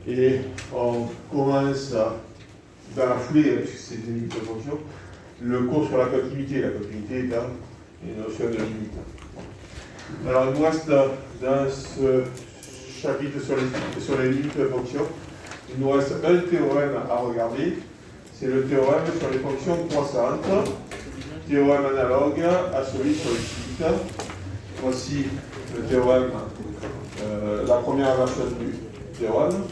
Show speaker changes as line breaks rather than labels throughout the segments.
Et on commence dans la foulée, puisque c'est des limites de fonction, le cours sur la continuité. La continuité étant une notion de limite. Alors il nous reste dans ce chapitre sur les limites de fonction, il nous reste un théorème à regarder. C'est le théorème sur les fonctions croissantes. Théorème analogue à celui sur les limites. Voici le théorème, la première version du théorème.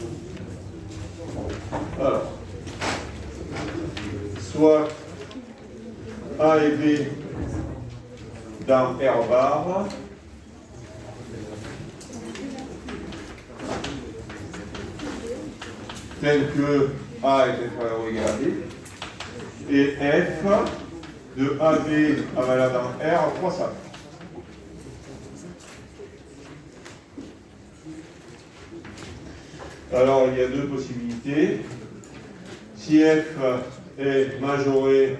Alors, soit A et B dans R bar tel que A est inférieur ou égal à B et F de AB à valeur dans R croissante. Alors il y a deux possibilités. Si F est majoré,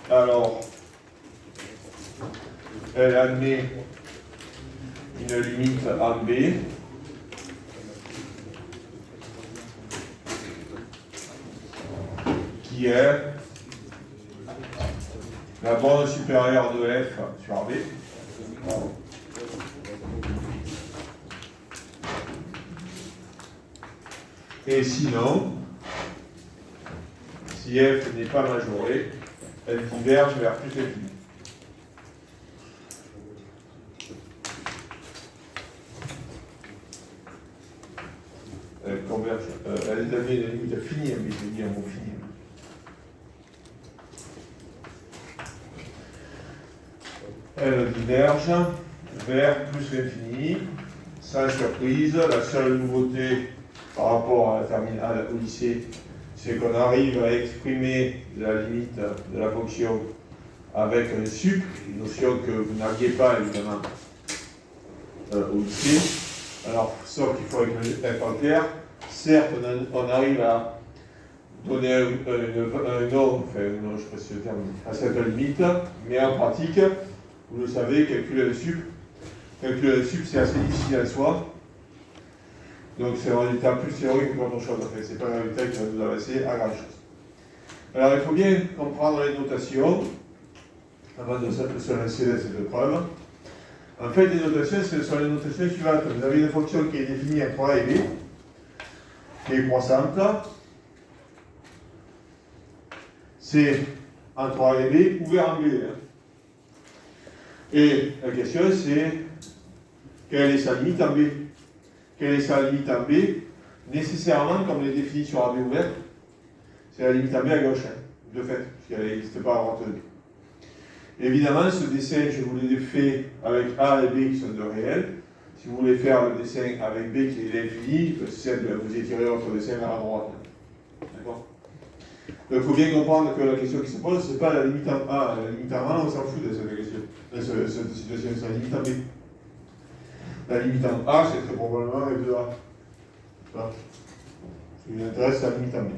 alors elle admet une limite en B qui est la borne supérieure de F sur B. Et sinon, si F n'est pas majoré, elle diverge vers plus l'infini. Elle converge, elle avait une limite finie, mais j'ai dit un mot fini. Elle diverge vers plus l'infini, sans surprise. La seule nouveauté par rapport à la terminale au lycée, c'est qu'on arrive à exprimer la limite de la fonction avec un sup, une notion que vous n'aviez pas évidemment au lycée. Alors, sauf qu'il faut être en clair. Certes, on arrive à donner un nom, enfin un nom, je ne sais pas si le terme, à cette limite, mais en pratique, vous le savez, calculer le sup, c'est assez difficile à soi. Donc c'est un résultat plus théorique qu'autre chose. En fait, c'est pas un résultat qui va nous avancer à grand chose. Alors il faut bien comprendre les notations avant de se lancer dans cette preuve. En fait, les notations, ce sont les notations suivantes. Vous avez une fonction qui est définie entre A et B, qui est croissante. C'est entre A et B ouvert en B. Et la question c'est quelle est sa limite en B? Quelle est sa limite en B? Nécessairement, comme les définis sur AB ouvert, c'est la limite en B à gauche, de fait, puisqu'elle n'existe pas à droite de B. Évidemment, ce dessin, je vous l'ai fait avec A et B qui sont de réels. Si vous voulez faire le dessin avec B qui est l'infini, vous étirez votre dessin vers la droite. D'accord? Donc il faut bien comprendre que la question qui se pose, ce n'est pas la limite en A. La limite en A, on s'en fout de cette question, de cette situation, c'est la limite en B. La limite en A, c'est très probablement F de A. Ce qui nous intéresse, c'est la limite en B.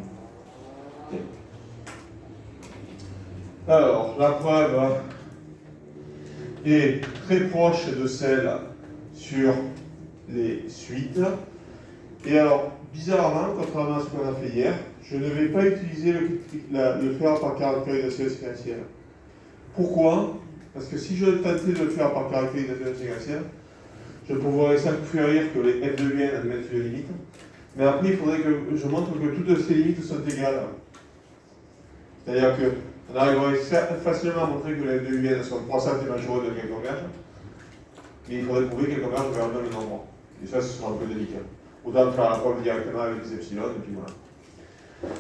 Alors, la preuve est très proche de celle sur les suites. Et alors, bizarrement, contrairement à ce qu'on a fait hier, je ne vais pas utiliser le faire par caractérisation séquentielle. Pourquoi? Parce que si je tentais de le faire par caractérisation séquentielle, je pourrais s'inférer que les f de n admettent une limite. Mais après, il faudrait que je montre que toutes ces limites sont égales. C'est-à-dire qu'on arriverait facilement à montrer que les f de n sont croissantes et majorées de qu'elles convergent. Mais il faudrait prouver qu'elles convergent vers le même nombre. Et ça, ce sera un peu délicat. Autant faire la preuve directement avec les epsilon, et puis voilà.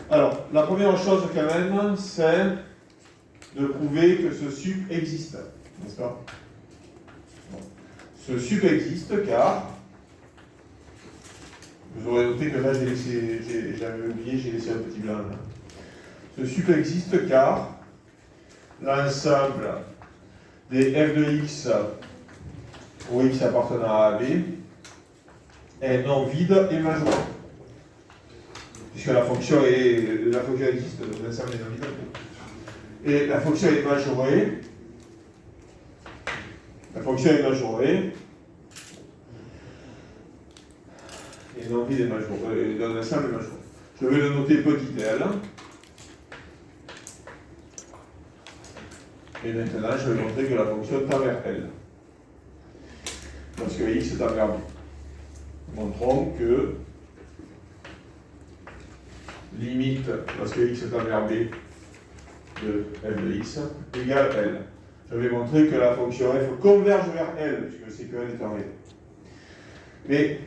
Alors, la première chose quand même, c'est de prouver que ce sup existe. N'est-ce pas? Bon. Ce sup existe car, vous aurez noté que là j'avais oublié, j'ai laissé un petit blanc là. Ce sup existe car l'ensemble des f de x pour x appartenant à AB est non vide et majoré. Puisque la fonction existe, donc l'ensemble est non vide. Et la fonction est majorée. et non vide et majeur, d'un ensemble majeur. Je vais le noter petit l. Et maintenant, je vais montrer que la fonction tend vers L. Parce que x tend vers B. Montrons que limite, parce que x tend vers B de f de x égale L. Je vais montrer que la fonction f converge vers L, puisque c'est que L est en réel. Mais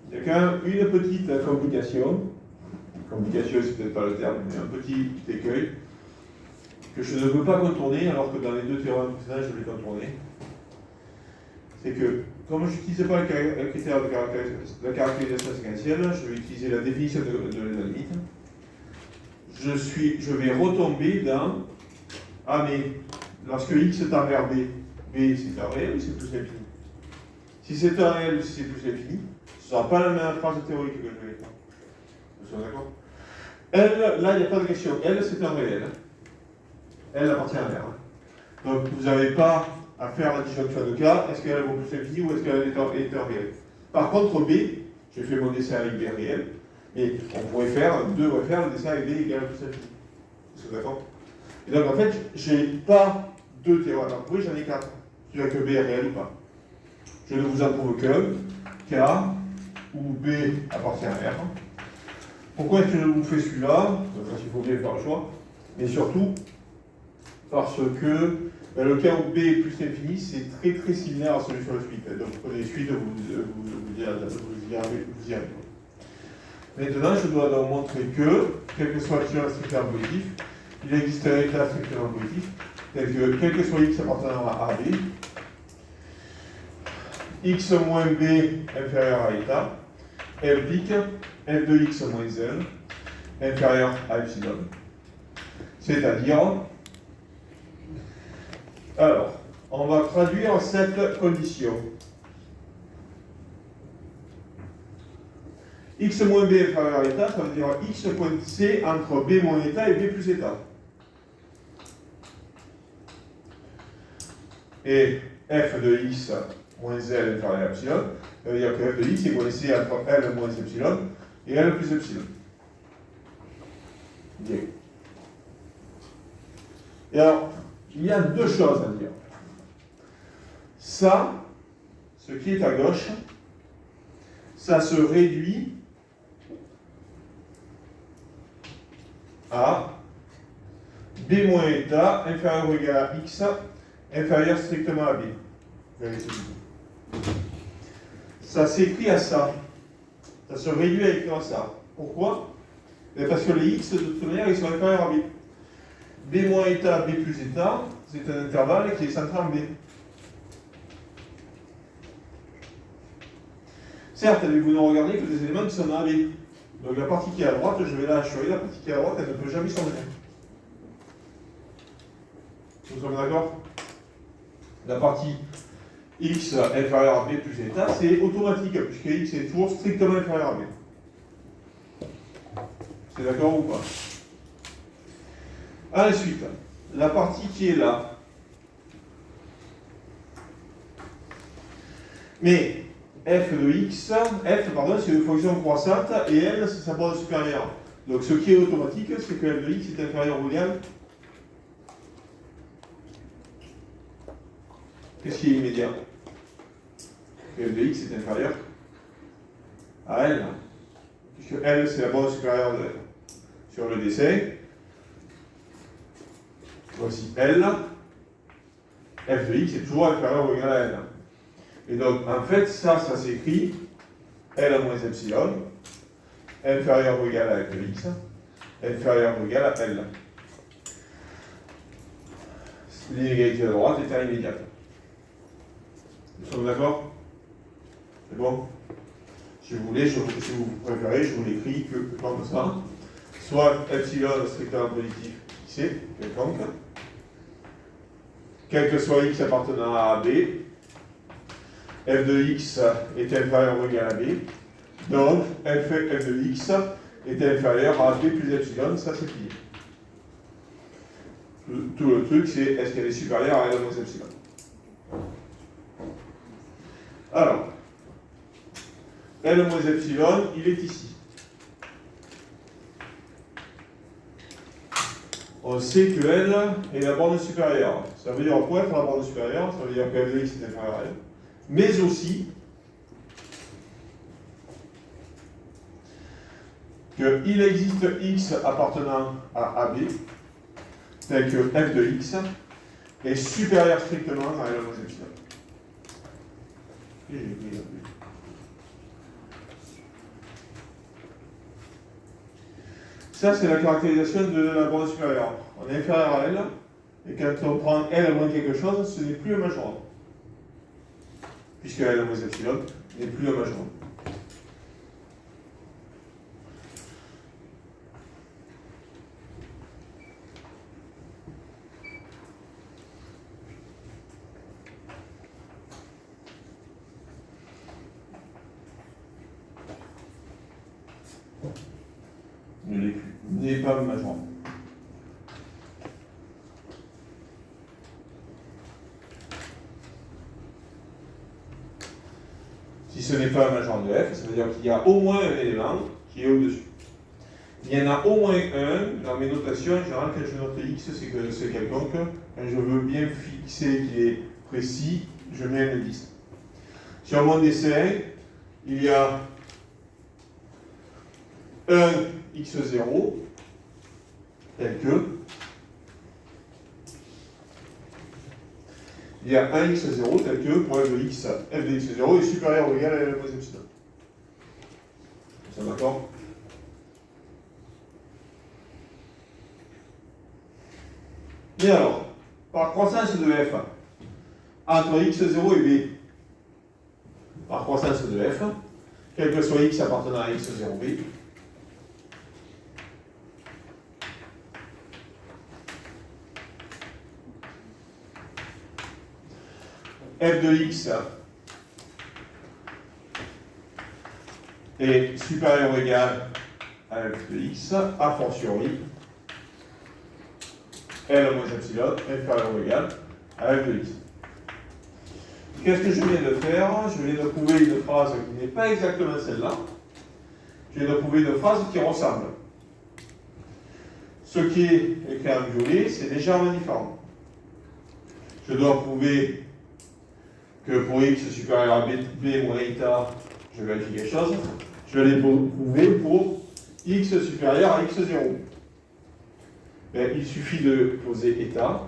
il y a quand même une petite complication. Complication, c'est peut-être pas le terme, mais un petit écueil que je ne peux pas contourner, alors que dans les deux théorèmes précédents, je l'ai contourné. C'est que, comme je n'utilise pas le critère de la caractérisation séquentielle, je vais utiliser la définition de la limite. Je vais retomber dans ah, mais lorsque x tend vers B, B c'est un réel ou c'est plus l'infini? Si c'est un réel ou si c'est plus l'infini, ce ne sera pas la même phrase théorique que je vais faire. Vous sommes d'accord? L, là, il n'y a pas de question. L, c'est un réel. L appartient à R. Donc, vous n'avez pas à faire la disjonction de cas. Est-ce qu'elle vaut plus l'infini ou est-ce qu'elle est un réel? Par contre, B, j'ai fait mon dessin avec B réel, mais on pourrait faire le dessin avec B égale plus l'infini. Vous êtes d'accord? Et donc, en fait, je n'ai pas deux théorèmes à prouver, j'en ai quatre. Tu vois que B est réel ou pas. Je ne vous en prouve qu'un, K, où B appartient à R. Pourquoi est-ce que je vous fais celui-là? Parce qu'il faut bien faire le choix. Mais surtout, parce que le cas où B est plus infini, c'est très très similaire à celui sur le suite. Donc vous prenez suite, vous y arrivez. Maintenant, je dois donc montrer que, quel que soit le strictement positif, il existe un état strictement positif, tel que, quel que soit x appartenant à AB, x moins B inférieur à état, implique f de x moins L inférieur à epsilon. C'est-à-dire, alors, on va traduire cette condition. X moins B inférieur à état, ça veut dire x point C entre B moins état et B plus état. Et f de x moins L inférieur à epsilon, ça veut dire que f de x est coincé entre L moins epsilon et L plus epsilon. Bien. Et alors, il y a deux choses à dire. Ça, ce qui est à gauche, ça se réduit à B moins état inférieur ou égal à x inférieur strictement à B. Ça s'écrit à ça. Ça se réduit à écrire à ça. Pourquoi? Parce que les x, de toute manière, ils sont inférieurs à B. B moins état, B plus état, c'est un intervalle qui est centré en B. Certes, vous ne regardez que des éléments qui sont dans AB. Donc la partie qui est à droite, je vais la assurer, la partie qui est à droite, elle ne peut jamais s'en venir. Nous sommes d'accord? La partie x inférieur à B plus état, c'est automatique, puisque x est toujours strictement inférieur à B. C'est d'accord ou pas? Ensuite, la partie qui est là. Mais f de x, c'est une fonction croissante et L c'est sa base supérieure. Donc ce qui est automatique, c'est que f de x est inférieur ou égal. Qu'est-ce qui est immédiat? Que f de x est inférieur à L. Puisque L c'est la base supérieure sur le dessin. Voici L. F de x est toujours inférieur ou égal à L. Et donc, en fait, ça s'écrit L moins epsilon, inférieur ou égal à f de x, inférieur ou égal à L. L'inégalité de droite est immédiate. Nous sommes d'accord? C'est bon? Si vous voulez, si vous préférez, je vous l'écris comme ça. Soit epsilon strictement positif, c'est quelconque. Quel que soit x appartenant à AB, f de x est inférieur ou égal à b, donc f de x est inférieur à b plus epsilon, ça c'est plié. Tout le truc c'est est-ce qu'elle est supérieure à L moins epsilon. Alors, L moins epsilon, il est ici. On sait que L est la borne supérieure. Ça veut dire quoi être la borne supérieure? Ça veut dire que F de x est inférieur à L. Mais aussi qu'il existe x appartenant à AB, tel que f de x est supérieur strictement à L moins epsilon. Et j'ai pris la pluie. Ça, c'est la caractérisation de la borne supérieure. On est inférieur à L, et quand on prend L moins quelque chose, ce n'est plus un majorant. Puisque L moins epsilon n'est plus un majorant. Ne l'est plus. N'est pas majorant. Si ce n'est pas un majorant de F, ça veut dire qu'il y a au moins un élément qui est au-dessus. Il y en a au moins un dans mes notations. En général, quand je note X, c'est que c'est quelconque. Quand je veux bien fixer qu'il est précis, je mets un indice. Sur mon dessin, il y a un x0 tel que il y a un x0 tel que pour f de x, f de x0 est supérieur ou égal à L moins epsilon. Ça d'accord? Et alors, par croissance de f entre x0 et b, par croissance de f, quel que soit x appartenant à x0b, f de x est supérieur ou égal à f de x, a fortiori L moins epsilon inférieur ou égal à f de x. Qu'est-ce que je viens de faire? Je viens de prouver une phrase qui n'est pas exactement celle-là. Je viens de prouver une phrase qui ressemble. Ce qui est écrit en violet, c'est légèrement différent. Je dois prouver que pour x supérieur à b moins eta, je vérifie quelque chose. Je vais les prouver pour x supérieur à x0. Ben, il suffit de poser eta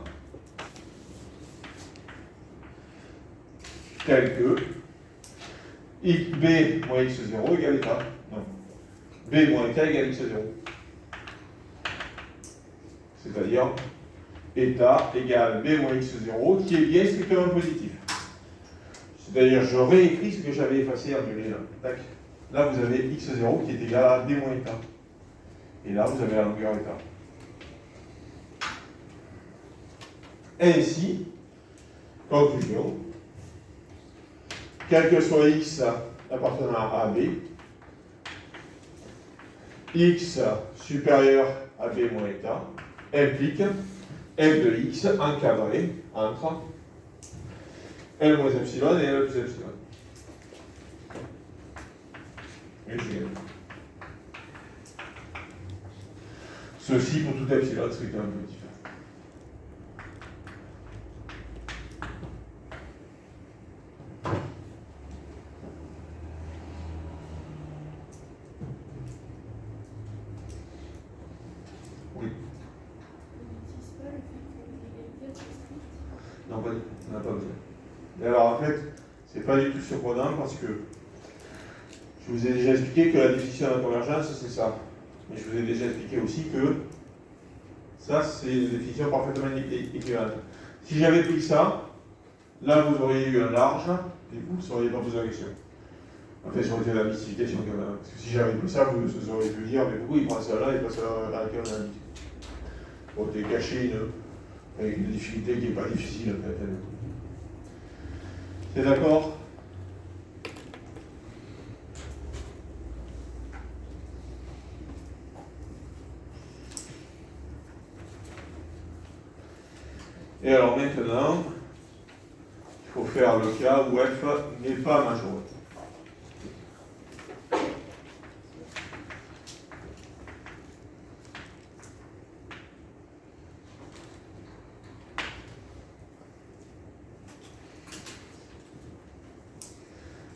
tel que b moins x0 égale eta. Non. B moins eta égale x0. C'est-à-dire eta égale b moins x0 qui est bien strictement positif. C'est-à-dire je réécris ce que j'avais effacé en violet là. Tac. Là vous avez x0 qui est égal à b moins eta. Et là vous avez la longueur eta. Ainsi, conclusion, quel que soit x appartenant à AB, x supérieur à b moins eta implique f de x encadré entre L moins epsilon et L plus epsilon. Ceci pour tout epsilon strictement positif. Oui. Non, pas du tout. On n'a pas besoin. Et alors en fait, c'est pas du tout surprenant parce que je vous ai déjà expliqué que la définition de la convergence, c'est ça. Mais je vous ai déjà expliqué aussi que ça, c'est une définition parfaitement équivalente. Si j'avais pris ça, là, vous auriez eu un large, et vous ne sauriez pas poser la question. En fait, j'aurais fait la mystification quand même. Parce que si j'avais pris ça, vous auriez pu dire, mais pourquoi il prend ça là et pas ça là à laquelle on a dit. Bon, t'es caché une difficulté qui n'est pas difficile, en fait. C'est d'accord? Et alors maintenant, il faut faire le cas où f n'est pas majoré.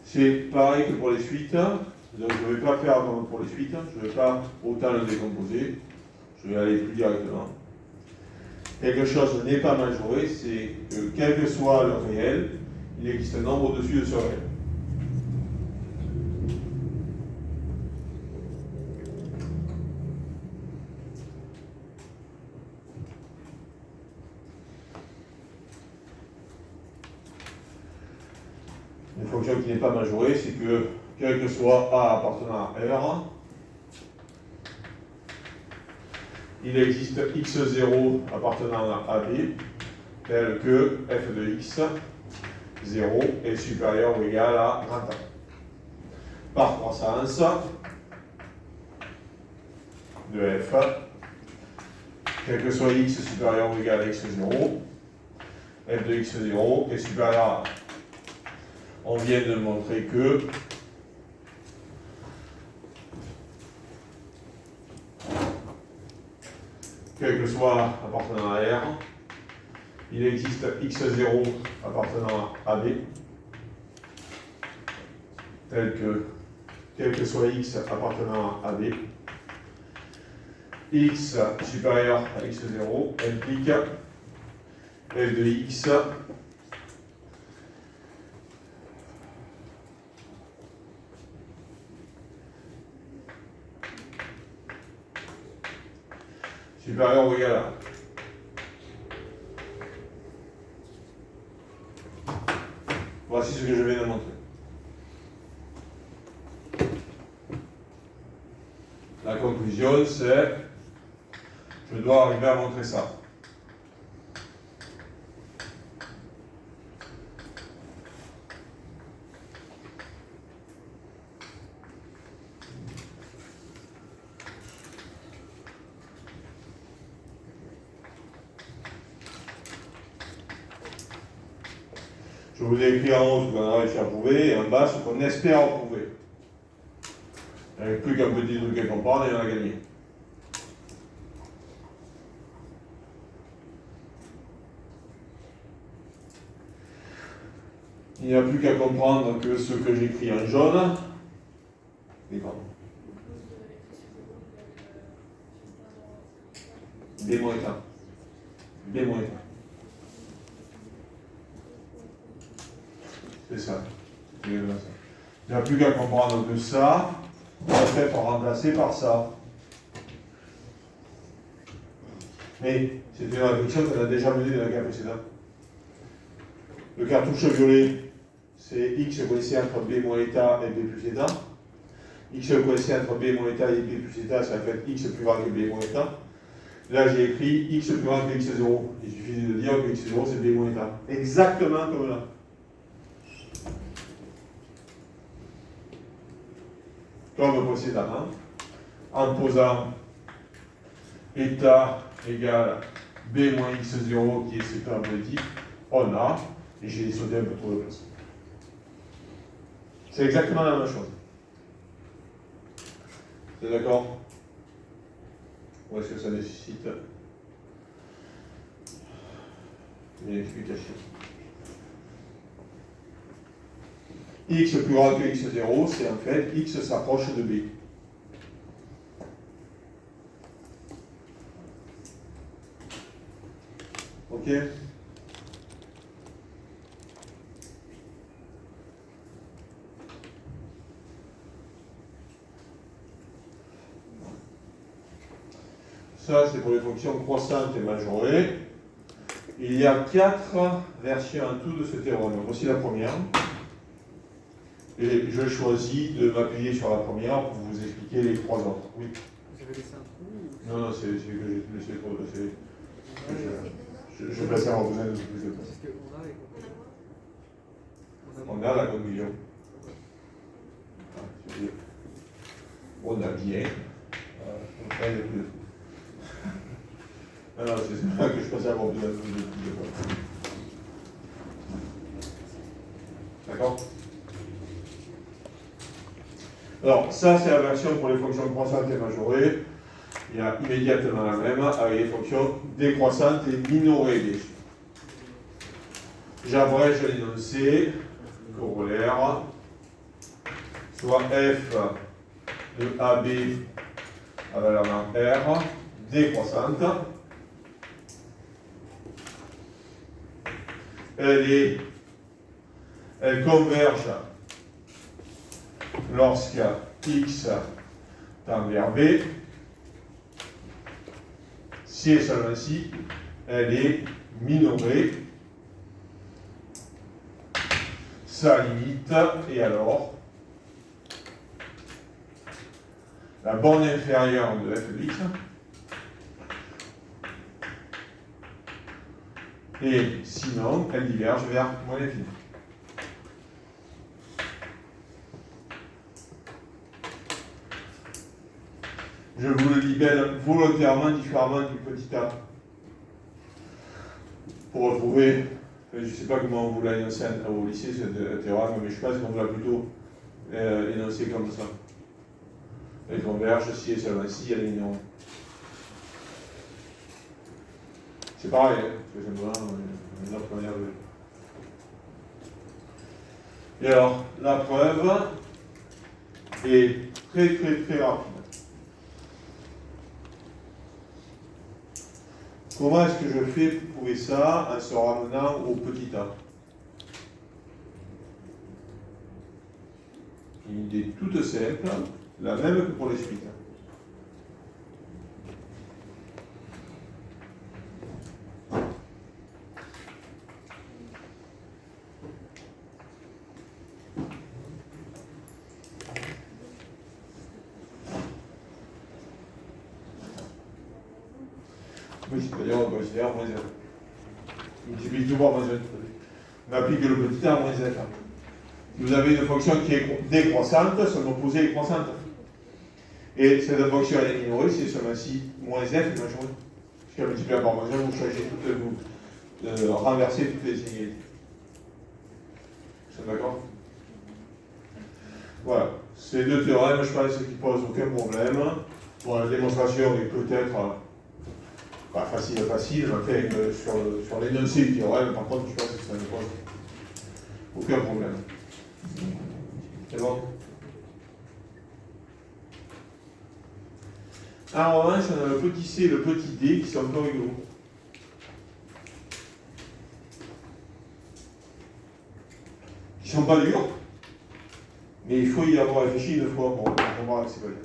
C'est pareil que pour les suites. Donc je ne vais pas faire comme pour les suites. Je ne vais pas autant le décomposer. Je vais aller plus directement. Quelque chose n'est pas majoré, c'est que quel que soit le réel, il existe un nombre au-dessus de ce réel. Une fonction qui n'est pas majorée, c'est que quel que soit A appartenant à R, il existe x0 appartenant à AB, tel que f de x, 0, est supérieur ou égal à grand A. Par croissance de f, quel que soit x supérieur ou égal à x0, f de x0 est supérieur à A. On vient de montrer que quel que soit appartenant à R, il existe x0 appartenant à AB, tel que quel que soit x appartenant à AB, x supérieur à x0 implique f de x supérieur ou égal à A. Voici ce que je viens de montrer. La conclusion, c'est je dois arriver à montrer ça. Je vous ai écrit en haut ce qu'on a réussi à prouver et en bas ce qu'on espère prouver. Il n'y avait plus qu'un petit truc à comprendre et on a gagné. Il n'y a plus qu'à comprendre que ce que j'écris en jaune. Et pardon. B-1. B-1. C'est ça. Il n'y a plus qu'à comprendre que ça va être remplacé par ça. Mais c'est une réflexion qu'on a déjà menée dans le cas précédent. Le cartouche violet, c'est x coincé entre b moins état et b plus état. X coincé entre b moins état et b plus état, ça va être x plus grand que b moins état. Là, j'ai écrit x plus grand que x0. Il suffit de dire que x0, c'est b moins état. Exactement comme là. Comme précédemment, en posant état égale b moins x0 qui est ce terme de dit, on a, et j'ai sauté un peu trop de place. C'est exactement la même chose. C'est d'accord? Ou est-ce que ça nécessite une explication? X plus grand que x0, c'est en fait x s'approche de b. Ok? Ça, c'est pour les fonctions croissantes et majorées. Il y a 4 versions en tout de ce théorème. Voici la première. Et je choisis de m'appuyer sur la première pour vous expliquer les 3 autres. Oui.
Vous avez laissé un trou ou...
Non, c'est que j'ai laissé trop. Je vais passer avoir besoin de plus de place.
Parce qu'on a les conclusions.
On a la conclusion. On a bien. On fait le plus. Alors, c'est ça que je pensais avoir besoin de plus de place. D'accord? Alors, ça, c'est la version pour les fonctions croissantes et majorées. Il y a immédiatement la même avec les fonctions décroissantes et minorées dessus. J'abrège l'énoncé, corollaire. soit f de AB à valeur R décroissante, elle converge lorsque x tend vers B, si et seulement si elle est minorée, sa limite, et alors la borne inférieure de f de x et sinon elle diverge vers moins l'infini. Je vous le libelle volontairement différemment du petit a pour retrouver, je ne sais pas comment on vous l'a énoncé au lycée ce théorème, mais je pense qu'on vous l'a plutôt énoncé comme ça. Elle converge si et seulement si elle est minorée. C'est pareil, hein, tout simplement, une autre manière de. Et alors, la preuve est très rapide. Comment est-ce que je fais pour prouver ça en se ramenant au petit a? Une idée toute simple, la même que pour les suites. Oui, c'est-à-dire on considère moins 0. On multiplie tout par moins 1. On applique le petit a à moins f. Vous avez une fonction qui est décroissante, son opposé est croissante. Et cette fonction elle est minorée, c'est seulement si moins f est majoré. Puisqu'elle multiplie par moins 1, vous changez vous renversez toutes les inégalités. Vous êtes d'accord? Voilà. Ces deux théorèmes, je pense qu'ils ne posent aucun problème. Bon, la démonstration est peut-être pas facile, mais sur l'énoncé du théorème, par contre, je pense que ça ne pose aucun problème. C'est bon? En revanche, on a le petit c et le petit d qui sont un peu rigolos. Qui ne sont pas durs, mais il faut y avoir réfléchi une fois pour comprendre ce que c'est pas dur.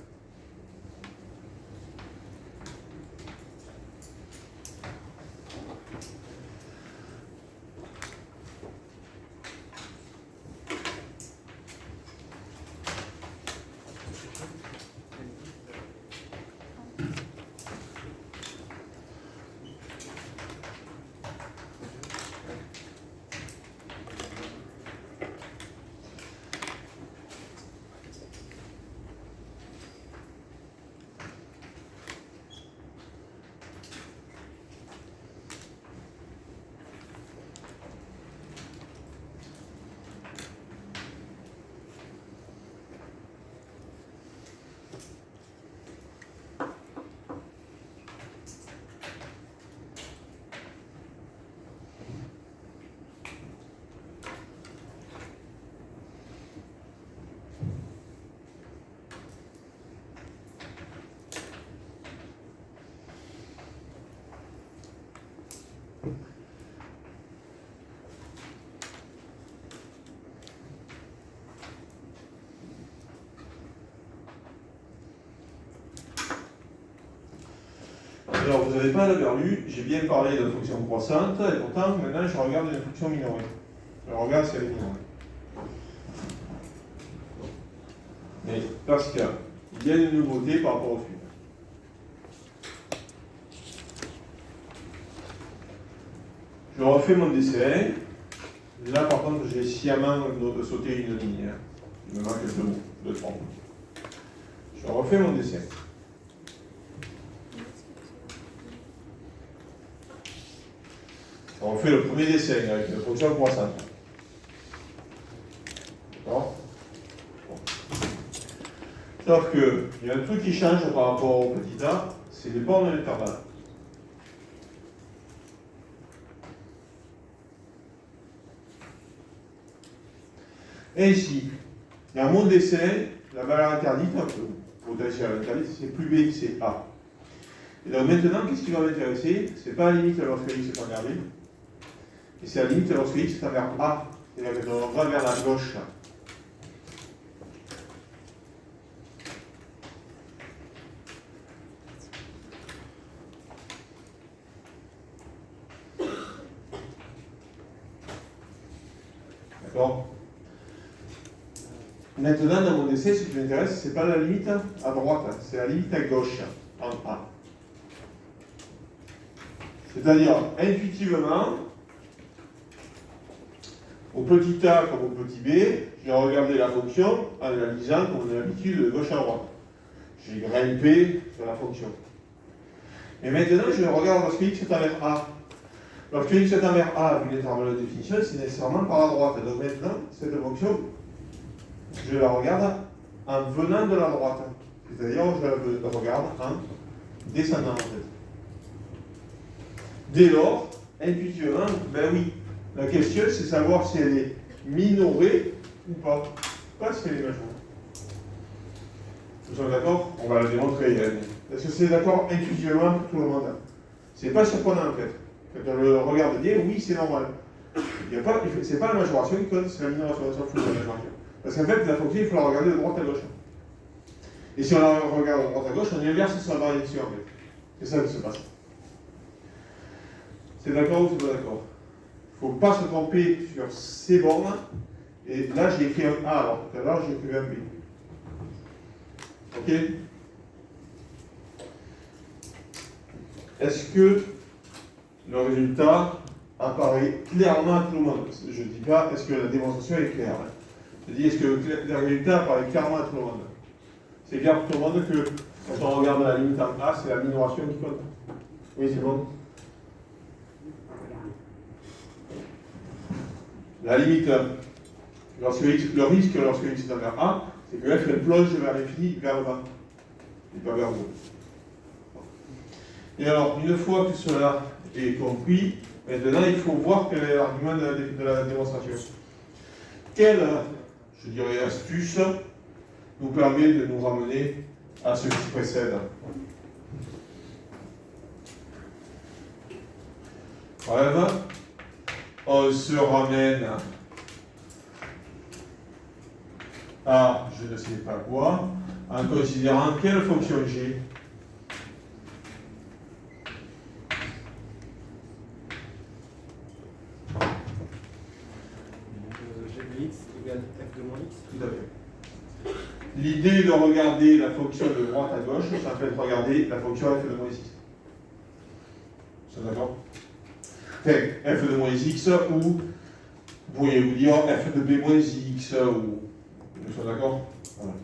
Alors, vous n'avez pas l'avoir lu, j'ai bien parlé de fonction croissante, et pourtant, maintenant, je regarde une fonction minorée. Je regarde si elle est minorée. Mais parce qu'il y a une nouveauté par rapport au suivant. Je refais mon dessin. Là, par contre, j'ai sciemment sauté une ligne. Hein. Il me manque deux formes. Je refais mon dessin. On fait le premier dessin avec une fonction croissante. D'accord? Bon. Sauf qu'il y a un truc qui change par rapport au petit a, c'est les bornes de l'intervalle. Ainsi, Dans mon dessin, la valeur interdite, potentielle interdite, c'est plus B, c'est A. Et donc maintenant, qu'est-ce qui va m'intéresser? C'est pas la limite lorsque x est envers B, et c'est la limite lorsque x est envers A. C'est-à-dire que on va vers la gauche là. D'accord? Maintenant, dans mon dessin, ce qui m'intéresse, c'est pas la limite à droite, c'est la limite à gauche, en A. C'est-à-dire, intuitivement, au petit a comme au petit b, j'ai regardé la fonction en la lisant comme on a l'habitude de gauche à droite. J'ai grimpé sur la fonction. Et maintenant, je regarde lorsque x est envers a. Lorsque x est envers a, vu l'intervalle de définition, c'est nécessairement par la droite. Donc maintenant, cette fonction, je la regarde en venant de la droite. C'est-à-dire, je la regarde en descendant en fait. Dès lors, intuitivement, ben oui, la question c'est savoir si elle est minorée ou pas. Pas si elle est majorée. Vous sommes d'accord? On va le démontrer. Est-ce que c'est d'accord intuitivement pour tout le monde? C'est pas surprenant en fait. Quand on le regarde bien, oui, c'est normal. C'est pas la majoration qui compte, c'est la minoration. On s'en fout de la majoration. Parce qu'en fait, la fonction, il faut la regarder de droite à gauche. Et si on la regarde de droite à gauche, on inverse sa variation en fait. C'est ça qui se passe. C'est d'accord ou c'est pas d'accord? Il ne faut pas se tromper sur ces bornes. Et là, j'ai écrit un A, alors tout à l'heure, j'ai écrit un B. Ok? Est-ce que le résultat apparaît clairement à tout le monde? Je ne dis pas est-ce que la démonstration est claire. Je dis est-ce que le résultat apparaît clairement à tout le monde? C'est clair pour tout le monde que quand on regarde la limite en A, c'est la minoration qui compte. Oui, c'est bon. La limite, le risque lorsque x est envers A, c'est que f elle plonge vers l'infini, vers le bas, et pas vers le haut. Et alors, une fois que cela est compris, maintenant il faut voir quel est l'argument de la démonstration. Quelle, je dirais, astuce nous permet de nous ramener à ce qui précède? Bref, on se ramène à je ne sais pas quoi, en considérant quelle fonction g?
G de x égale f de moins x.
Tout à fait. L'idée de regarder la fonction de droite à gauche, ça fait regarder la fonction f de moins x. C'est d'accord? Fait f de moins x ou vous pourriez vous dire f de b moins x ou. Nous sommes d'accord? Voilà.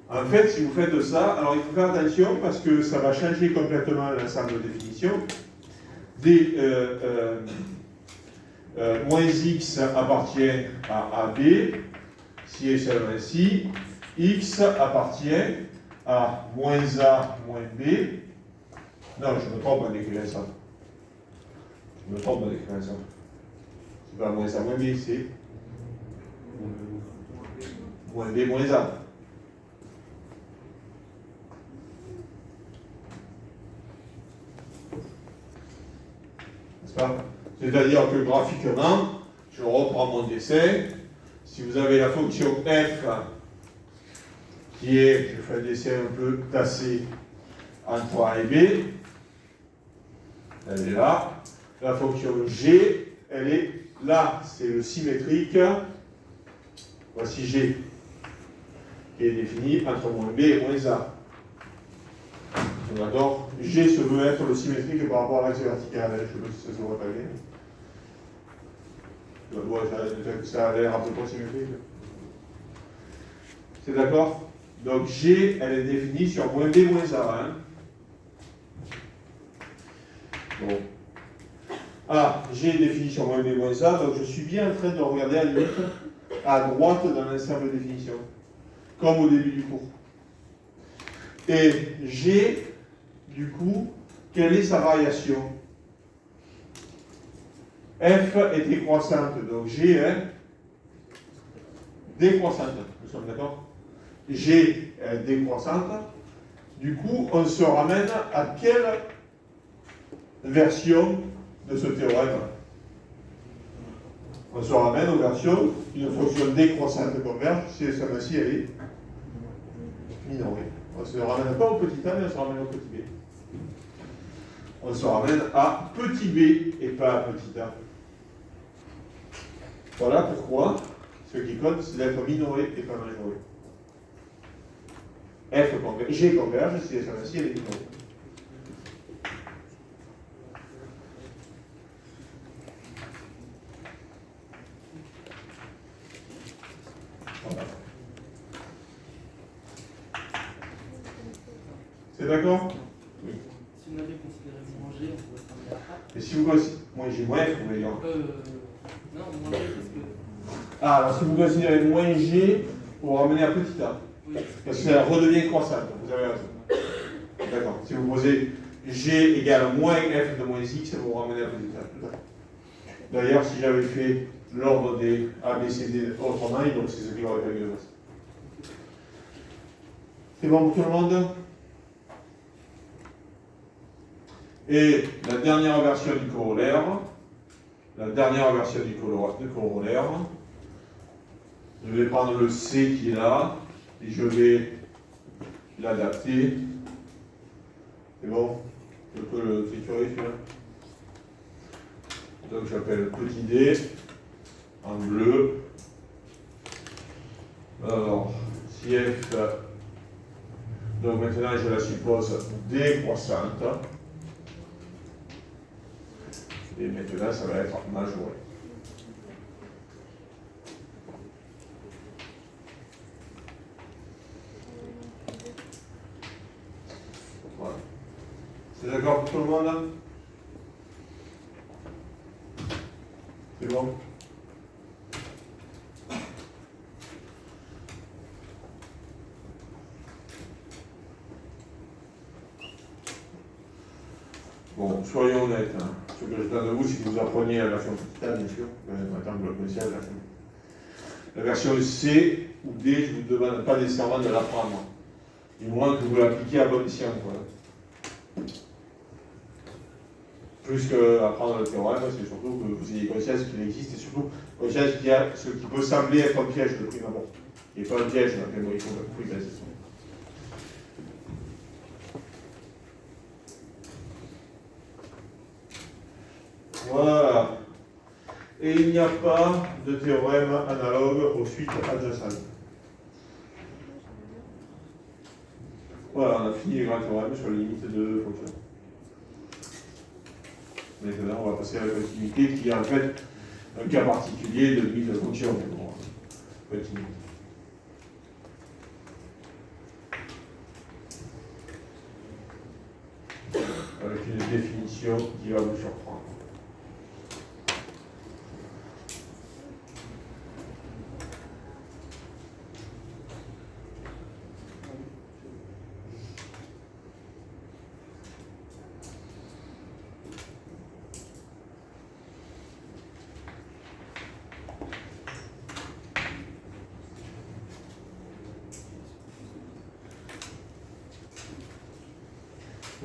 En fait, si vous faites ça, alors il faut faire attention parce que ça va changer complètement l'ensemble de définition. Moins x appartient à AB, si et seulement ainsi. X appartient à moins A moins B. Non, je me trompe en écrivant ça. Je me trompe en écrivant ça. C'est pas moins A moins B, c'est moins B moins A. N'est-ce pas? C'est-à-dire que graphiquement, je reprends mon dessin. Si vous avez la fonction f qui est, je fais un dessin un peu tassé entre A et B, elle est là. La fonction g, elle est là. C'est le symétrique. Voici g, qui est défini entre moins b et moins a. D'accord? G se veut être le symétrique par rapport à l'axe vertical. Je ne sais pas si ça se voit pas bien. Ça a l'air un peu pas symétrique. C'est d'accord? Donc G, elle est définie sur moins B moins A. Hein? Bon. A, G est défini sur moins B moins A, donc je suis bien en train de regarder à la limite à droite dans l'ensemble de définition, comme au début du cours. Et G, du coup, quelle est sa variation? F est décroissante, donc G est décroissante. Nous sommes d'accord? G est décroissante. Du coup, on se ramène à quelle version de ce théorème? On se ramène aux versions une fonction décroissante converge si elle s'amassit, elle est minorée. On ne se ramène pas au petit a, mais on se ramène au petit b. On se ramène à petit b et pas à petit a. Voilà pourquoi ce qui compte, c'est d'être minoré et pas majoré. F converge, G converge si elle s'amassit, elle est minorée. Voilà. C'est d'accord? Oui.
Si on avait considéré moins G, on pourrait terminer à A.
Et si vous considérez moins G, moins F, vous voulez dire?
Non, moins G parce que.
Ah, alors si vous considérez moins G, vous ramenez à petit a.
Oui.
Parce que ça redevient croissante, vous avez raison. D'accord. Si vous posez G égale moins F de moins X, vous ramenez à petit a. Tout à fait. D'ailleurs, si j'avais fait l'ordre des A, B, C, D autrement, donc c'est ce qui aurait fallu de passer. C'est bon pour tout le monde? Et la dernière version du corollaire, je vais prendre le C qui est là, et je vais l'adapter. C'est bon? Je peux le triturer celui-là. Donc j'appelle petit d en bleu. Alors, si f, donc maintenant je la suppose décroissante. Et maintenant ça va être majoré. Voilà. C'est d'accord pour tout le monde? C'est bon? Bon, soyons honnêtes. Hein. Ce que je donne de vous, c'est que vous appreniez la version petit a, bien sûr. Attends, vous connaissez la version. La version C ou D, je ne vous demande pas nécessairement de l'apprendre. Du moins que vous l'appliquiez à bon escient. Voilà. Plus qu'apprendre le théorème, c'est surtout que vous ayez conscience qu'il existe et surtout conscience qu'il y a ce qui peut sembler être un piège de prime abord. Il n'est pas un piège, mais bon, il faut y passer. Voilà. Et il n'y a pas de théorème analogue aux suites adjacentes. Voilà, on a fini les grands théorèmes sur les limites de fonction. Maintenant, on va passer à la continuité qui est en fait un cas particulier de limite de fonction. Bon, continue. Avec une définition qui va vous surprendre.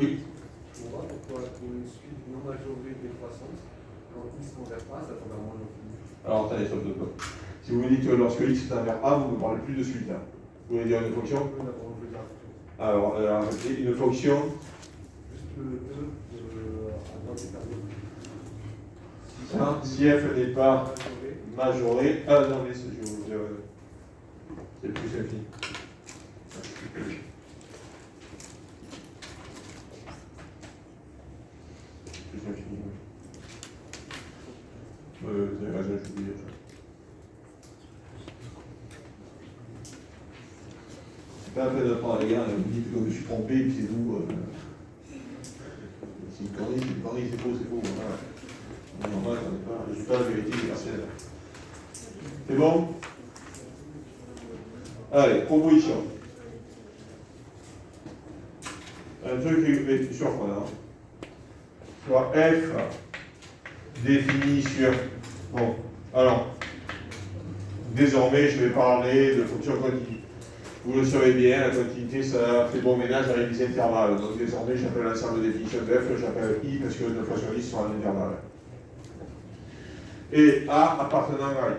Oui.
On voit pourquoi une suite non majorée décroissante, quand x ne converge pas, ça tombe à moins l'infini.
Alors attendez, stop, stop, stop. Si vous me dites que lorsque x est un vers A, vous ne parlez plus de suite. Hein. Vous voulez dire une fonction? Alors, une fonction.
Juste le E à droite et à gauche.
Hein, si f n'est pas majoré. Ah non, mais c'est le plus infini. Plus infini. Vous avez raison, je vous dis ça. C'est pas la peine d'apprendre, les gars, vous dites que je me suis trompé, puis c'est tout. C'est une connerie, c'est faux. Voilà. Non, je ne dis pas la vérité universelle. C'est bon? Allez, proposition. Un truc qui est surprenant. Soit f défini sur. Bon, alors. Désormais, je vais parler de fonction continue. Vous le savez bien, la continuité, ça fait bon ménage avec les intervalles. Donc désormais, j'appelle l'ensemble de définitions de f, j'appelle i parce que 9 fois sur 10 sera un intervalle. Et a appartenant à i.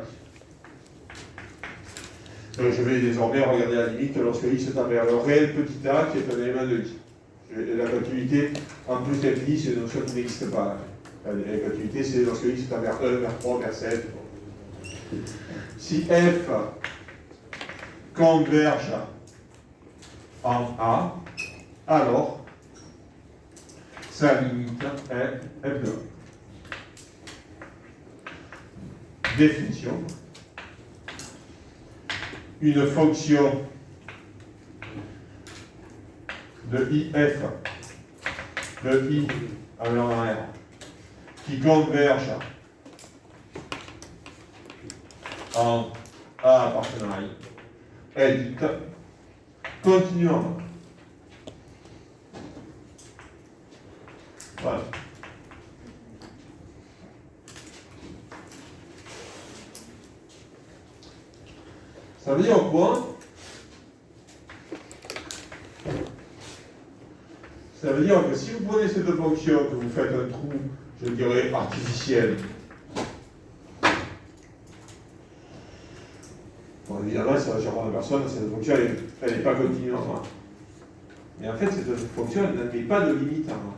Donc je vais désormais regarder la limite lorsque i se tend vers le réel petit a qui est un élément de i. Et la continuité en plus d'infini, c'est une notion qui n'existe pas. La continuité, c'est lorsque i se tend vers 1, vers 3, vers 7. Si f converge en A, alors sa limite est f de A. Définition. Une fonction de if de i allant à R qui converge en A appartenant à i est dite continuum. Voilà. Ça veut dire quoi? Ça veut dire que si vous prenez cette fonction, que vous faites un trou, je dirais, artificiel, bon, évidemment, ça va surprendre personne, cette fonction, elle n'est pas continue en A. Mais en fait, cette fonction, elle n'admet pas de limite en A.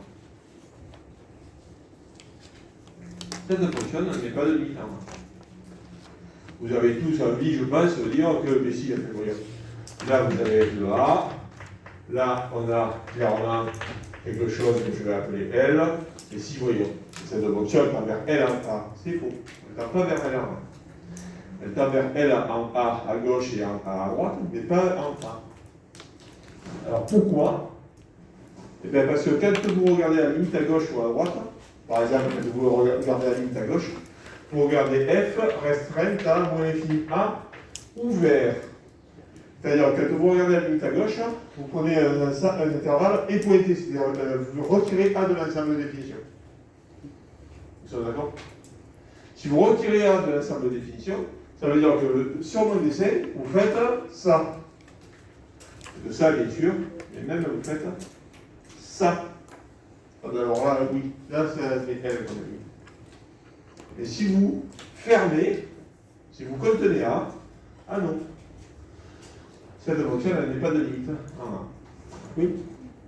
Cette fonction n'admet pas de limite en A. Vous avez tous envie, je pense, de dire que, mais si, là, vous avez le A, là, on a clairement quelque chose que je vais appeler L, et si, voyons, cette fonction, elle tend vers L en A. C'est faux. Elle ne tend pas vers L en A. Elle tend vers L en A à gauche et en A à droite, mais pas en A. Alors pourquoi? Eh bien parce que quand vous regardez la limite à gauche ou à droite, par exemple, quand vous regardez la limite à gauche, vous regardez F restreinte à moins l'infini A ouvert. C'est-à-dire que quand vous regardez la limite à gauche, vous prenez un intervalle et pointé, c'est-à-dire vous retirez A de l'ensemble de définition. Vous sommes d'accord? Si vous retirez A de l'ensemble de définition, ça veut dire que sur mon dessin, vous faites ça. De ça, bien sûr, mais même vous faites ça. Alors là, oui, là, c'est L qu'on a vu. Et si vous fermez, si vous contenez A, ah non. Cette fonction, elle n'est pas de limite. Ah. Oui?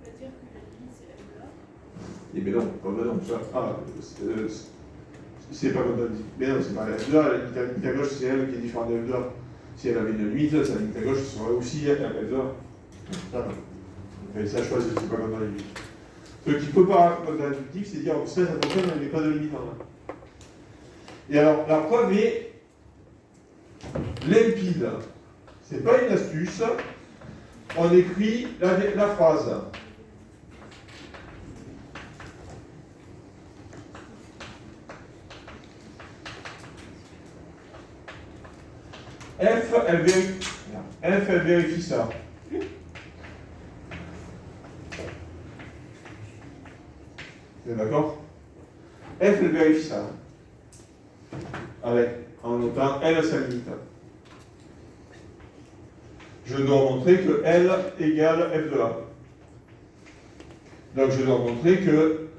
Ça veut dire que la limite, c'est F de A?
Eh bien non, pas non, ça. Ah, c'est pas comme ça dit. Mais non, c'est pas F de A, la limite à gauche, c'est elle qui est différente de F de A. Si elle avait une limite, sa limite à gauche serait aussi F de A. Ça, non. Et ça, je pense que c'est pas comme ça limite. Ce qui ne peut pas être intuitif, c'est dire que ça, cette fonction, elle n'est pas de limite en A. Et alors, la preuve est limpide. C'est pas une astuce. On écrit la phrase. F, elle vérifie ça. Vous êtes d'accord? F, elle vérifie ça. En notant L sa limite. Je dois montrer que L égale F de A. Donc je dois montrer que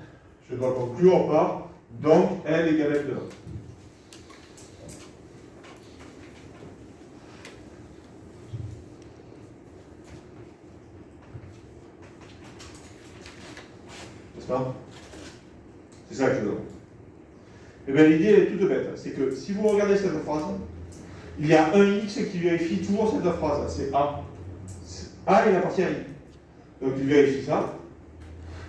je dois conclure par donc L égale F de A. N'est-ce pas? C'est ça que je dois. Eh bien l'idée est toute bête. C'est que si vous regardez cette phrase, il y a un X qui vérifie toujours cette phrase. C'est A. A, il appartient à I. Donc il vérifie ça.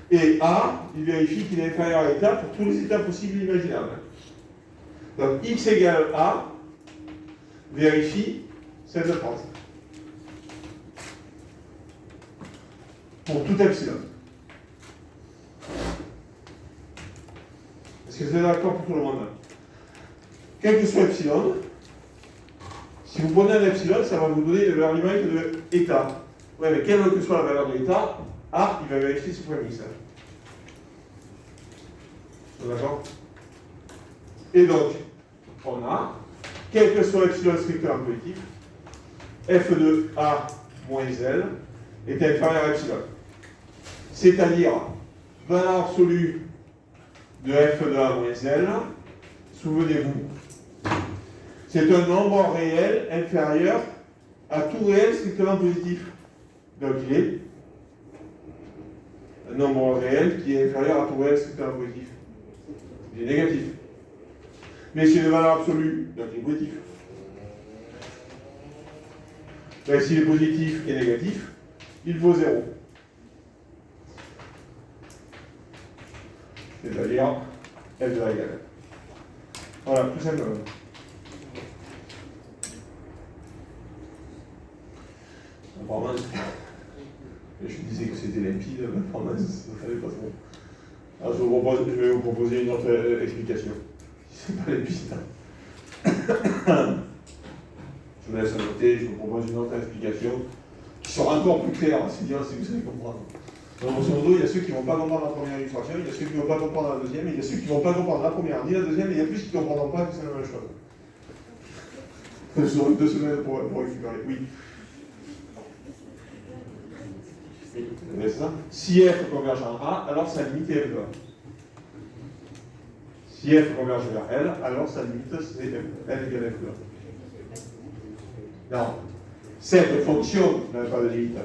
Et A, il vérifie qu'il est inférieur à l'état pour tous les états possibles et imaginables. Donc X égale A vérifie cette phrase. Pour tout epsilon. Est-ce que vous êtes d'accord pour tout le monde? Quel que soit epsilon, si vous prenez un epsilon, ça va vous donner une valeur numérique de état. Oui, mais quelle que soit la valeur de l'état, A, il va vérifier ce point X. D'accord? Et donc, on a quel que soit epsilon strictement positif, f de A moins L est inférieur à epsilon. C'est-à-dire, valeur absolue de f de A moins L, souvenez-vous, c'est un nombre réel inférieur à tout réel strictement positif. Donc il est un nombre réel qui est inférieur à tout réel strictement positif. Il est négatif. Mais c'est une valeur absolue, donc il est positif. Donc s'il est positif et négatif, il vaut 0. C'est-à-dire f de A égale. Voilà, tout simplement. Apparemment, je disais que c'était limpide, mais apparemment, ça ne savait pas trop. Alors, je vais vous proposer une autre explication. C'est pas limpide. Je vous laisse noter, je vous propose une autre explication qui sera encore plus claire, c'est bien si vous savez comprendre. Donc, grosso modo, il y a ceux qui ne vont pas comprendre la première illustration, il y a ceux qui ne vont pas comprendre la deuxième, et il y a ceux qui ne vont pas comprendre la première ni la deuxième, et il y a plus qui ne comprendront pas que c'est la même chose. Vous aurez 2 semaines pour récupérer. Oui. C'est ça. Si f converge en A, alors sa limite est f de A. Si f converge vers L, alors sa limite c'est L égale f de A. Non. Cette fonction n'a pas de limite.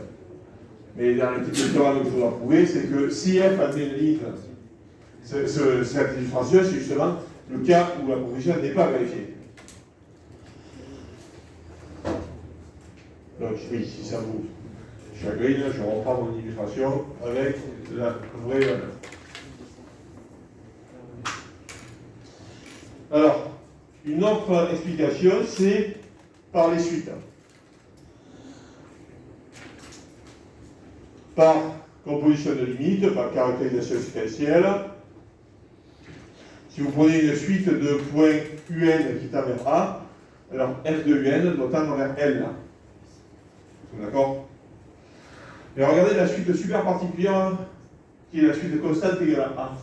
Mais dans le type de théorème que je dois prouver, c'est que si f admet une limite, cette illustration, c'est justement le cas où la proposition n'est pas vérifiée. Donc oui, si ça vous chagrine, je reprends mon illustration avec la vraie valeur. Alors, une autre explication, c'est par les suites. Par composition de limite, par caractérisation séquentielle. Si vous prenez une suite de points UN qui tend vers A, alors f de UN doit tendre vers L. D'accord? Et regardez la suite super particulière qui est la suite constante égale à A.